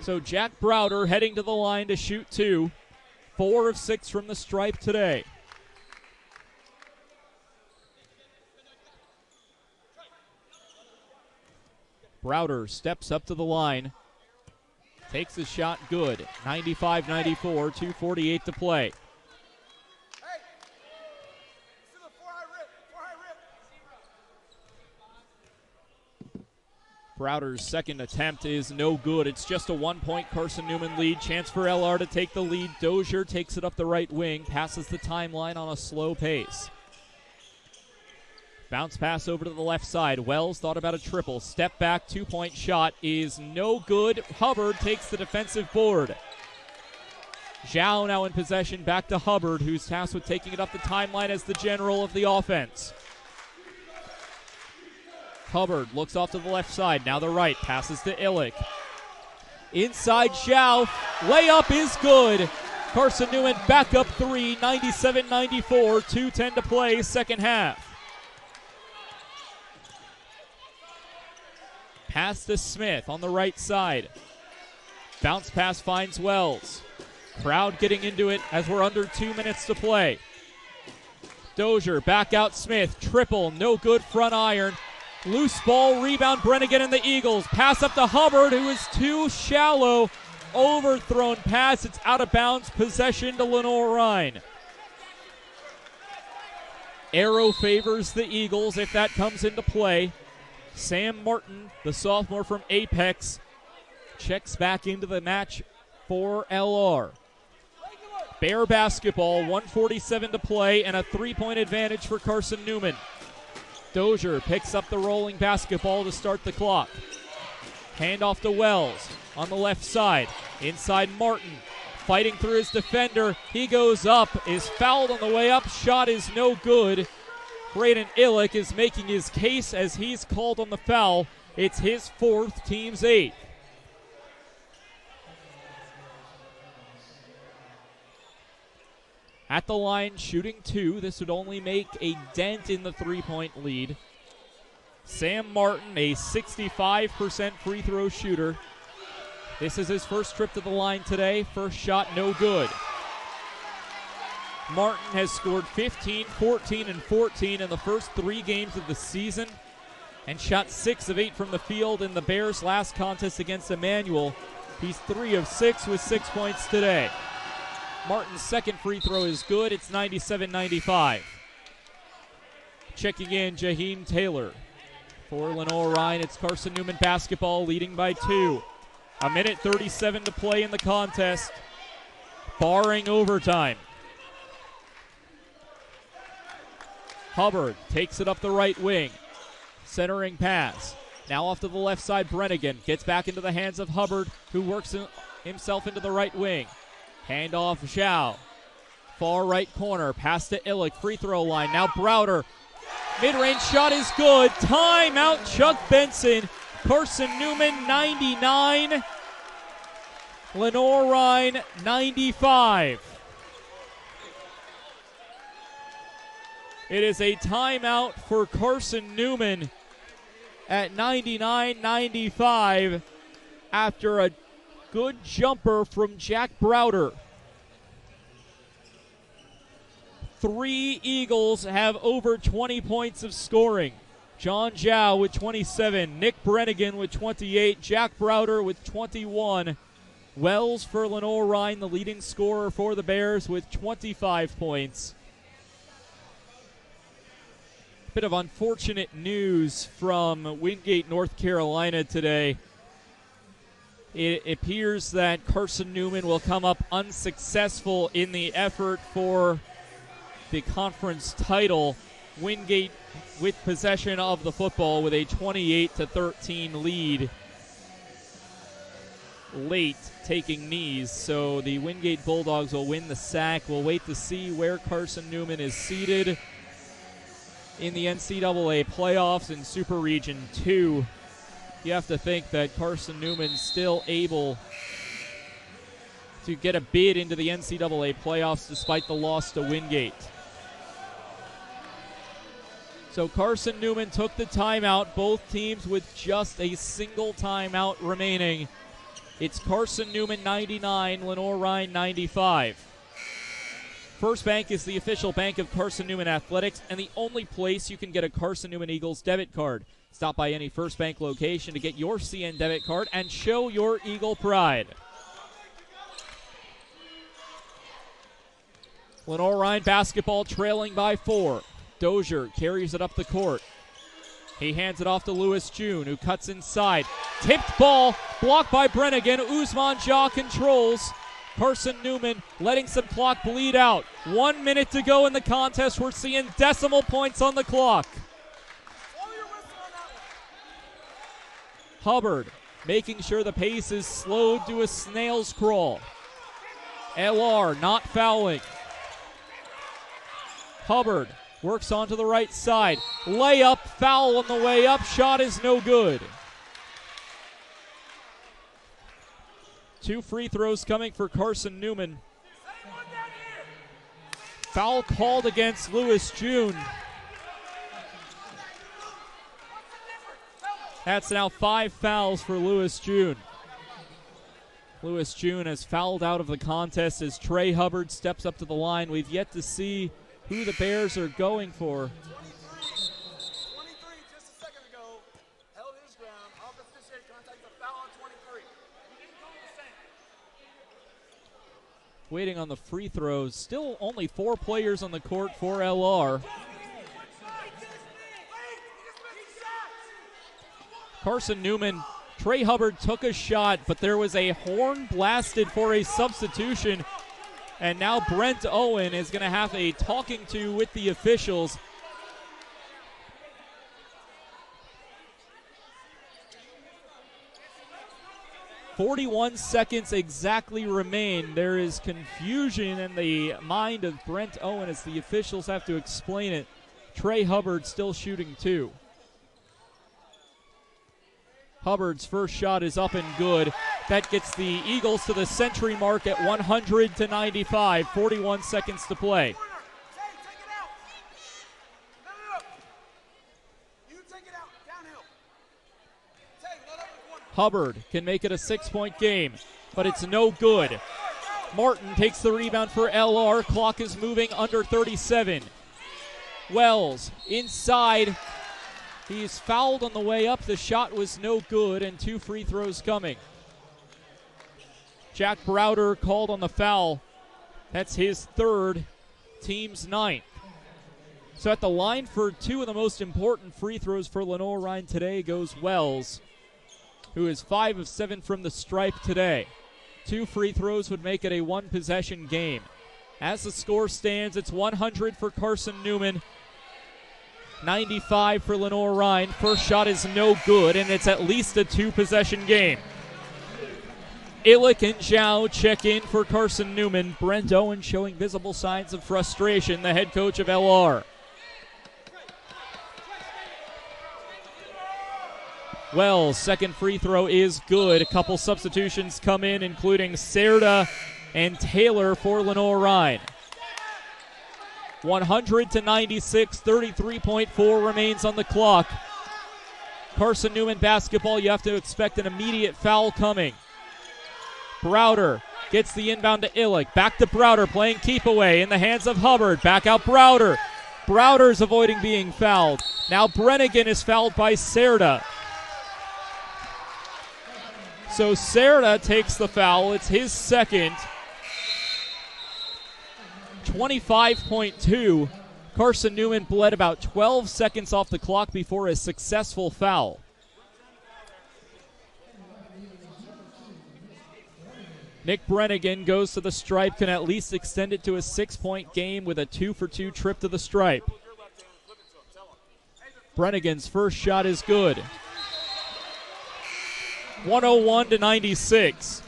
So Jack Browder heading to the line to shoot 2. 4 of 6 from the stripe today. Browder steps up to the line. Takes the shot good. 95-94, 2:48 to play. Browder's second attempt is no good. It's just a 1-point Carson Newman lead. Chance for LR to take the lead. Dozier takes it up the right wing. Passes the timeline on a slow pace. Bounce pass over to the left side. Wells thought about a triple. Step back, 2-point shot is no good. Hubbard takes the defensive board. Zhao now in possession, back to Hubbard, who's tasked with taking it up the timeline as the general of the offense. Hubbard looks off to the left side, now the right, passes to Illick. Inside Zhao, layup is good. Carson Newman back up 3, 97-94, 2:10 to play, second half. Pass to Smith on the right side. Bounce pass finds Wells. Crowd getting into it as we're under 2 minutes to play. Dozier back out Smith. Triple, no good, front iron. Loose ball, rebound, Brenegan and the Eagles. Pass up to Hubbard, who is too shallow. Overthrown pass, it's out of bounds. Possession to Lenoir-Rhyne. Arrow favors the Eagles if that comes into play. Sam Martin, the sophomore from Apex, checks back into the match for LR. Bear basketball, 1:47 to play, and a 3-point advantage for Carson Newman. Dozier picks up the rolling basketball to start the clock. Handoff to Wells on the left side. Inside Martin, fighting through his defender. He goes up, is fouled on the way up. Shot is no good. Braden Illick is making his case as he's called on the foul. It's his 4th, team's 8th. At the line, shooting 2. This would only make a dent in the 3-point lead. Sam Martin, a 65% free throw shooter. This is his first trip to the line today. First shot, no good. Martin has scored 15, 14, and 14 in the first 3 games of the season and shot 6 of 8 from the field in the Bears' last contest against Emmanuel. He's 3 of 6 with 6 points today. Martin's second free throw is good. It's 97-95. Checking in, Jaheim Taylor. For Lenoir-Rhyne, it's Carson Newman basketball, leading by 2. 1:37 to play in the contest, barring overtime. Hubbard takes it up the right wing. Centering pass. Now off to the left side, Brenegan gets back into the hands of Hubbard, who works himself into the right wing. Handoff Zhao. Far right corner. Pass to Illick. Free throw line. Now Browder. Mid-range shot is good. Timeout Chuck Benson. Carson Newman 99. Lenoir-Rhyne 95. It is a timeout for Carson Newman at 99-95 after a good jumper from Jack Browder. 3 Eagles have over 20 points of scoring. John Zhao with 27, Nick Brenegan with 28, Jack Browder with 21. Wells for Lenoir-Rhyne, the leading scorer for the Bears with 25 points. Bit of unfortunate news from Wingate, North Carolina today. It appears that Carson Newman will come up unsuccessful in the effort for the conference title. Wingate with possession of the football with a 28-13 lead. Late taking knees, so the Wingate Bulldogs will win the SAC. We'll wait to see where Carson Newman is seated in the NCAA playoffs in Super Region 2. You have to think that Carson Newman's still able to get a bid into the NCAA playoffs despite the loss to Wingate. So Carson Newman took the timeout, both teams with just a single timeout remaining. It's Carson Newman 99, Lenoir-Rhyne 95. First Bank is the official bank of Carson Newman Athletics and the only place you can get a Carson Newman Eagles debit card. Stop by any First Bank location to get your CN debit card and show your Eagle pride. Lenoir-Rhyne basketball trailing by 4. Dozier carries it up the court. He hands it off to Lewis June, who cuts inside. Tipped ball, blocked by Brenegan. Usman Jah controls. Carson Newman letting some clock bleed out. 1 minute to go in the contest. We're seeing decimal points on the clock. Hubbard making sure the pace is slowed to a snail's crawl. LR not fouling. Hubbard works onto the right side. Layup, foul on the way up. Shot is no good. 2 free throws coming for Carson Newman. Foul called against Lewis June. That's now 5 fouls for Lewis June. Lewis June has fouled out of the contest as Trey Hubbard steps up to the line. We've yet to see who the Bears are going for. 23 just a second ago held his ground. Offensive officiating contact, a foul on 23. Waiting on the free throws. Still only 4 players on the court for LR. Carson Newman, Trey Hubbard took a shot, but there was a horn blasted for a substitution. And now Brent Owen is going to have a talking to with the officials. "41 seconds exactly remain." There is confusion in the mind of Brent Owen as the officials have to explain it. Trey Hubbard still shooting 2. Hubbard's first shot is up and good. That gets the Eagles to the century mark at 100-95. 41 seconds to play. Hubbard can make it a 6-point game, but it's no good. Martin takes the rebound for LR. Clock is moving under 37. Wells inside. He's fouled on the way up. The shot was no good, and 2 free throws coming. Jack Browder called on the foul. That's his 3rd, team's 9th. So at the line for 2 of the most important free throws for Lenoir-Rhyne today goes Wells, who is 5 of 7 from the stripe today. 2 free throws would make it a 1-possession game. As the score stands, it's 100 for Carson Newman, 95 for Lenoir-Rhyne. First shot is no good, and it's at least a 2-possession game. Illick and Zhao check in for Carson Newman. Brent Owen showing visible signs of frustration, the head coach of LR. Wells' second free throw is good. A couple substitutions come in, including Serda and Taylor for Lenoir-Rhyne. 100-96, 33.4 remains on the clock. Carson Newman basketball, you have to expect an immediate foul coming. Browder gets the inbound to Illick. Back to Browder playing keep away in the hands of Hubbard. Back out Browder. Browder's avoiding being fouled. Now Brenegan is fouled by Serda. So Serda takes the foul. It's his 2nd. 25.2. Carson Newman bled about 12 seconds off the clock before a successful foul. Nick Brenegan goes to the stripe, can at least extend it to a 6-point game with a 2-for-2 trip to the stripe. Brenegan's first shot is good. 101-96.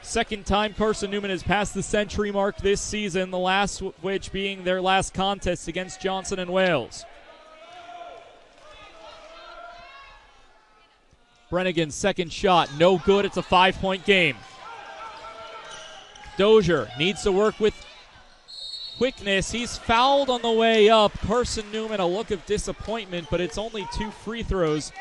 Second time Carson Newman has passed the century mark this season, the last which being their last contest against Johnson and Wales. Brenegan's second shot, no good. It's a 5-point game. Dozier needs to work with quickness. He's fouled on the way up. Carson Newman, a look of disappointment, but it's only 2 free throws.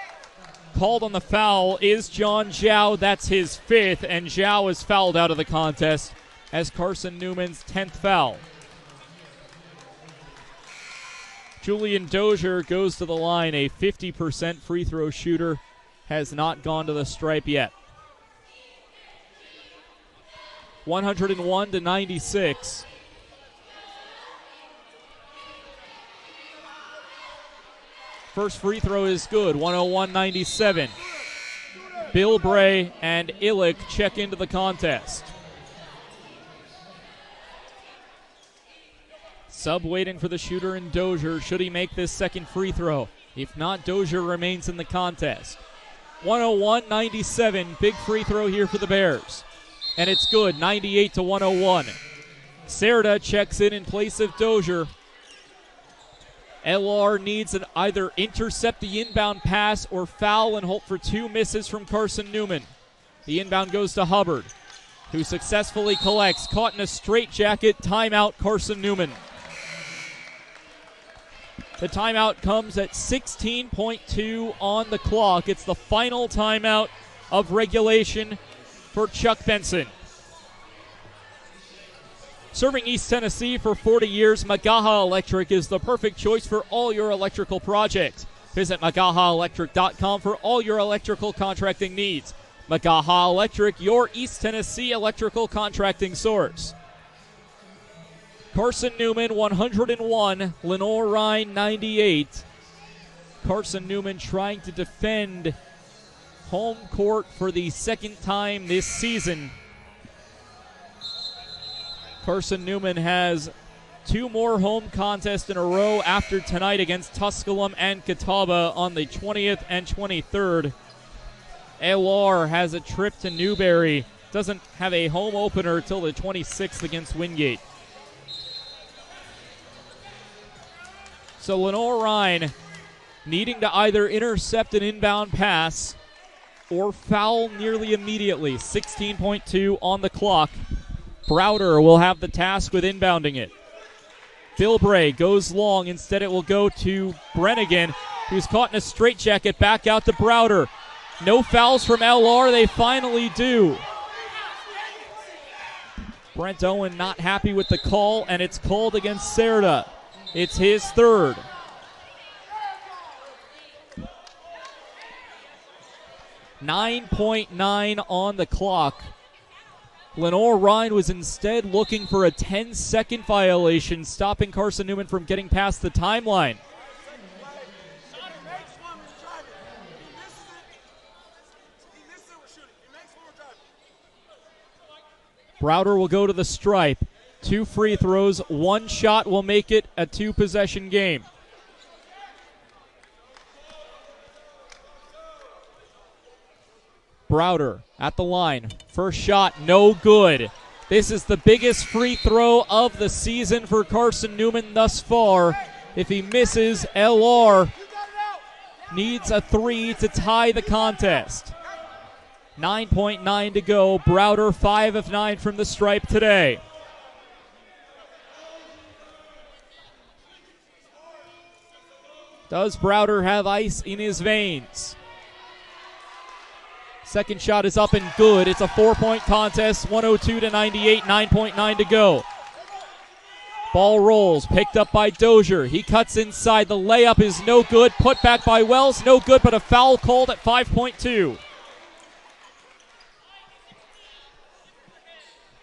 Called on the foul is John Zhao. That's his 5th, and Zhao is fouled out of the contest as Carson Newman's 10th foul. Julian Dozier goes to the line, a 50% free throw shooter, has not gone to the stripe yet. 101-96. First free throw is good, 101-97. Bill Bray and Illick check into the contest. Sub waiting for the shooter in Dozier. Should he make this second free throw? If not, Dozier remains in the contest. 101-97, big free throw here for the Bears. and it's good, 98-101. Serta checks in place of Dozier. LR needs to either intercept the inbound pass or foul and hope for 2 misses from Carson Newman. The inbound goes to Hubbard, who successfully collects. Caught in a straitjacket. Timeout, Carson Newman. The timeout comes at 16.2 on the clock. It's the final timeout of regulation for Chuck Benson. Serving East Tennessee for 40 years, Magaha Electric is the perfect choice for all your electrical projects. Visit MagahaElectric.com for all your electrical contracting needs. Magaha Electric, your East Tennessee electrical contracting source. Carson Newman, 101. Lenoir-Rhyne, 98. Carson Newman trying to defend home court for the second time this season. Carson Newman has 2 more home contests in a row after tonight against Tusculum and Catawba on the 20th and 23rd. LR has a trip to Newberry. Doesn't have a home opener till the 26th against Wingate. So Lenoir-Rhyne needing to either intercept an inbound pass or foul nearly immediately. 16.2 on the clock. Browder will have the task with inbounding it. Bilbray goes long. Instead it will go to Brenegan, who's caught in a straitjacket. Back out to Browder. No fouls from LR. They finally do. Brent Owen not happy with the call, and it's called against Serta. It's his 3rd. .9 on the clock. Lenoir-Rhyne was instead looking for a 10-second violation, stopping Carson Newman from getting past the timeline. Browder will go to the stripe. 2 free throws, 1 shot will make it a 2-possession game. Browder at the line. First shot, no good. This is the biggest free throw of the season for Carson Newman thus far. If he misses, LR needs a 3 to tie the contest. 9.9 to go. Browder 5 of 9 from the stripe today. Does Browder have ice in his veins? Second shot is up and good. It's a 4-point contest, 102-98, 9.9 to go. Ball rolls, picked up by Dozier. He cuts inside. The layup is no good. Put back by Wells, no good, but a foul called at 5.2.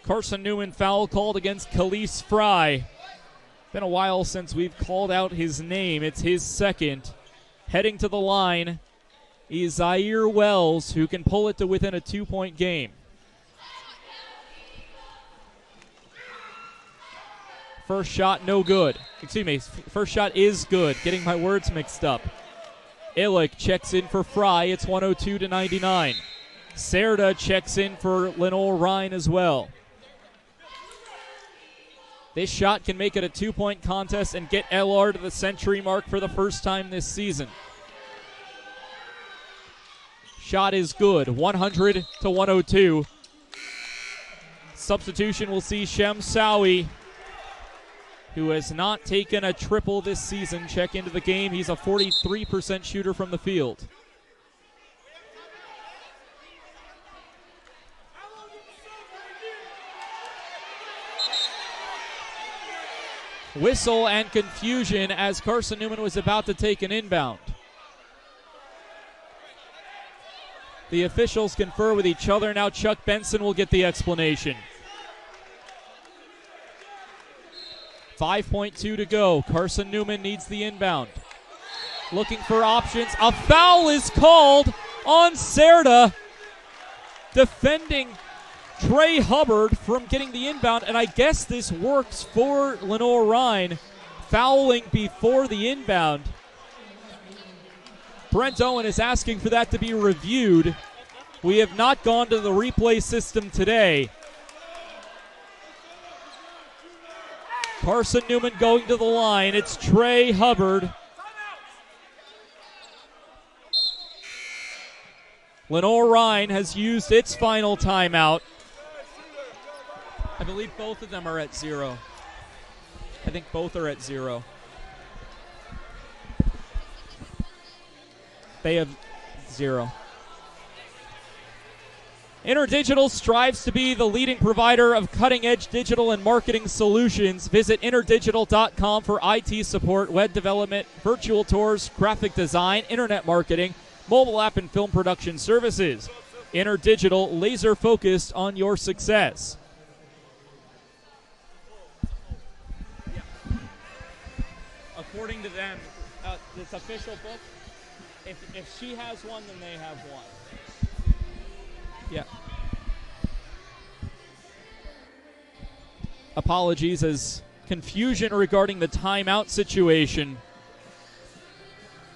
Carson Newman foul called against Khalees Fry. Been a while since we've called out his name. It's his 2nd. Heading to the line is Zaire Wells, who can pull it to within a 2-point game. First shot, no good. Excuse me, first shot is good. Getting my words mixed up. Illick checks in for Fry. It's 102-99. Serta checks in for Lenoir-Rhyne as well. This shot can make it a 2-point contest and get LR to the century mark for the first time this season. Shot is good, 100-102. Substitution will see Shem Sowie, who has not taken a triple this season, check into the game. He's a 43% shooter from the field. Whistle and confusion as Carson Newman was about to take an inbound. The officials confer with each other. Now Chuck Benson will get the explanation. 5.2 to go. Carson Newman needs the inbound. Looking for options. A foul is called on Serta, defending Trey Hubbard from getting the inbound, and I guess this works for Lenoir-Rhyne, fouling before the inbound. Brent Owen is asking for that to be reviewed. We have not gone to the replay system today. Carson Newman going to the line. It's Trey Hubbard. Lenoir-Rhyne has used its final timeout. I believe both of them are at 0. I think both are at 0. They have 0. InterDigital strives to be the leading provider of cutting-edge digital and marketing solutions. Visit interdigital.com for IT support, web development, virtual tours, graphic design, internet marketing, mobile app and film production services. InterDigital, laser focused on your success. According to them, this official book, if she has one, then they have one. Yeah. Apologies as confusion regarding the timeout situation.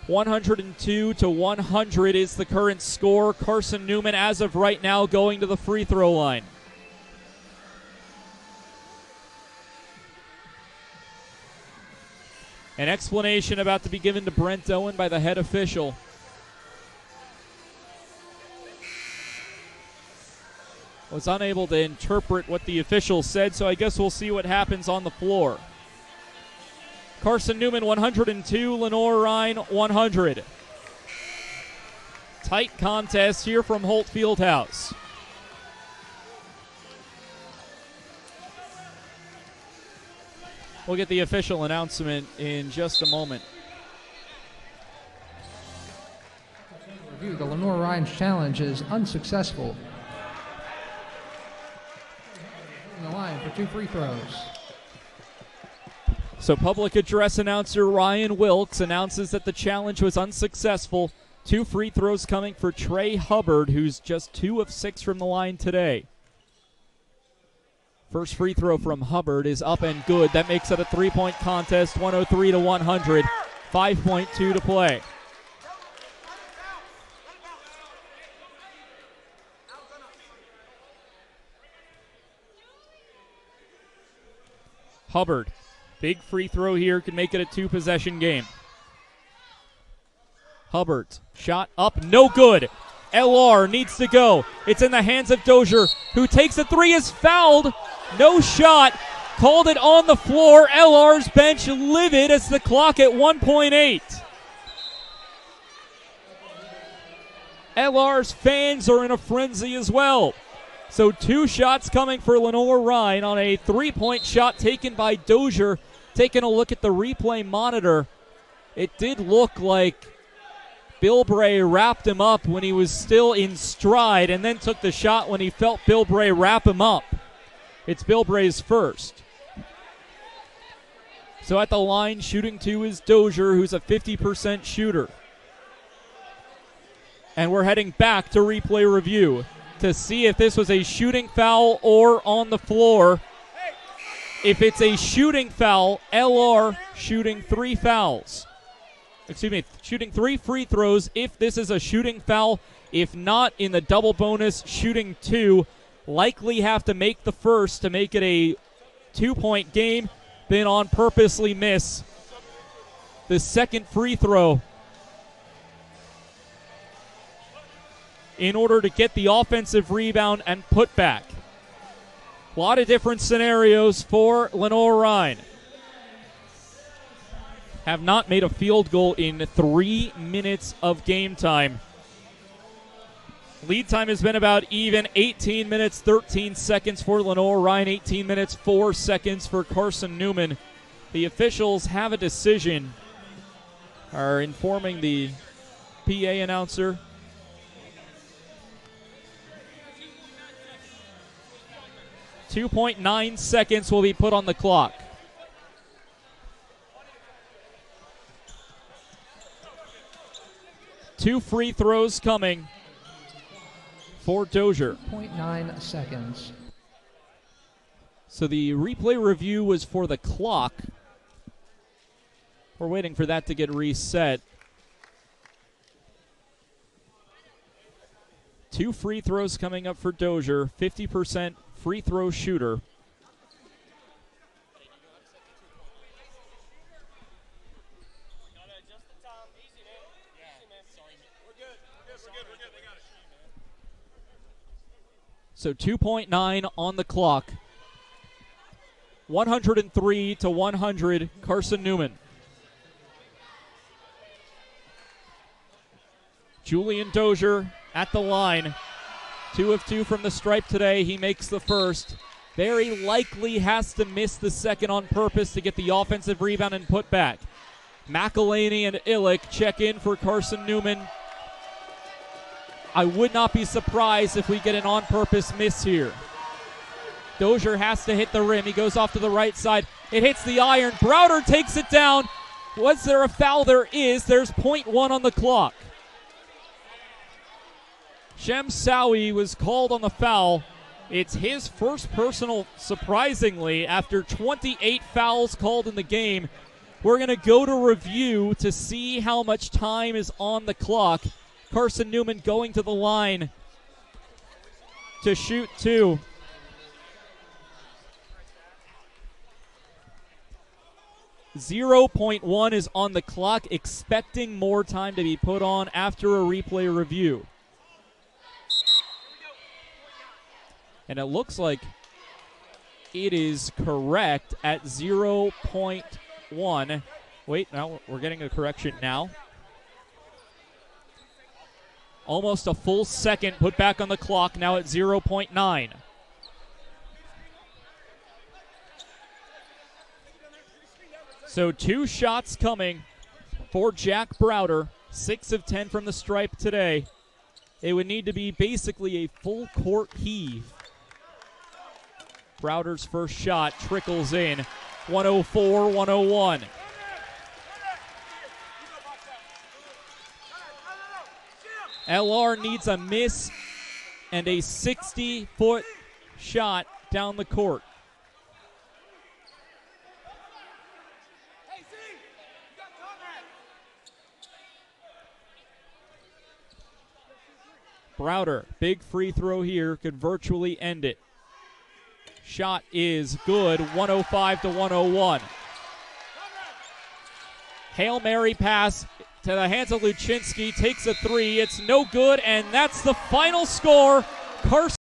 102 to 100 is the current score. Carson Newman, as of right now, going to the free throw line. An explanation about to be given to Brent Owen by the head official. Was unable to interpret what the official said, so I guess we'll see what happens on the floor. Carson Newman 102, Lenoir-Rhyne 100. Tight contest here from Holt Fieldhouse. We'll get the official announcement in just a moment. Review, the Lenoir-Rhyne challenge is unsuccessful. The line for 2 free throws. So public address announcer Ryan Wilkes announces that the challenge was unsuccessful. 2 free throws coming for Trey Hubbard, who's just 2 of 6 from the line today. First free throw from Hubbard is up and good. That makes it a 3-point contest, 103 to 100. 5.2 to play. Hubbard, big free throw here, can make it a 2-possession game. Hubbard, shot up, no good. LR needs to go. It's in the hands of Dozier, who takes a 3, is fouled. No shot, called it on the floor. LR's bench livid as the clock at 1.8. LR's fans are in a frenzy as well. So 2 shots coming for Lenoir-Rhyne on a 3-point shot taken by Dozier. Taking a look at the replay monitor, it did look like Bilbray wrapped him up when he was still in stride and then took the shot when he felt Bilbray wrap him up. It's Bilbray's first. So at the line, shooting 2 is Dozier, who's a 50% shooter. And we're heading back to replay review to see if this was a shooting foul or on the floor. If it's a shooting foul, LR shooting 3 fouls. Shooting 3 free throws if this is a shooting foul. If not, in the double bonus, shooting 2. Likely have to make the first to make it a 2-point game. Then on purposely miss the second free throw in order to get the offensive rebound and put back. A lot of different scenarios for Lenoir-Rhyne. Have not made a field goal in 3 minutes of game time. Lead time has been about even, 18 minutes, 13 seconds for Lenoir-Rhyne, 18 minutes, 4 seconds for Carson Newman. The officials have a decision, are informing the PA announcer. .9 seconds will be put on the clock. Two free throws coming for Dozier. 0.9 seconds. So the replay review was for the clock. We're waiting for that to get reset. 2 free throws coming up for Dozier, 50% free throw shooter. So 2.9 on the clock. 103-100, Carson Newman. Julian Dozier at the line. 2 of 2 from the stripe today. He makes the first. Very likely has to miss the second on purpose to get the offensive rebound and put back. McElhaney and Illick check in for Carson Newman. I would not be surprised if we get an on-purpose miss here. Dozier has to hit the rim. He goes off to the right side. It hits the iron. Browder takes it down. Was there a foul? There is. There's 0.1 on the clock. Shem Sowie was called on the foul. It's his first personal, surprisingly, after 28 fouls called in the game. We're going to go to review to see how much time is on the clock. Carson Newman going to the line to shoot 2. .1 is on the clock, expecting more time to be put on after a replay review. And it looks like it is correct at 0.1. Wait, no, we're getting a correction now. Almost a full second put back on the clock, now at 0.9. So 2 shots coming for Jack Browder. 6 of 10 from the stripe today. It would need to be basically a full court heave. Browder's first shot trickles in. 104-101. LR needs a miss and a 60-foot shot down the court. Browder, big free throw here, could virtually end it. Shot is good, 105-101. Hail Mary pass to the hands of Luczynski, takes a 3. It's no good, and that's the final score. Carson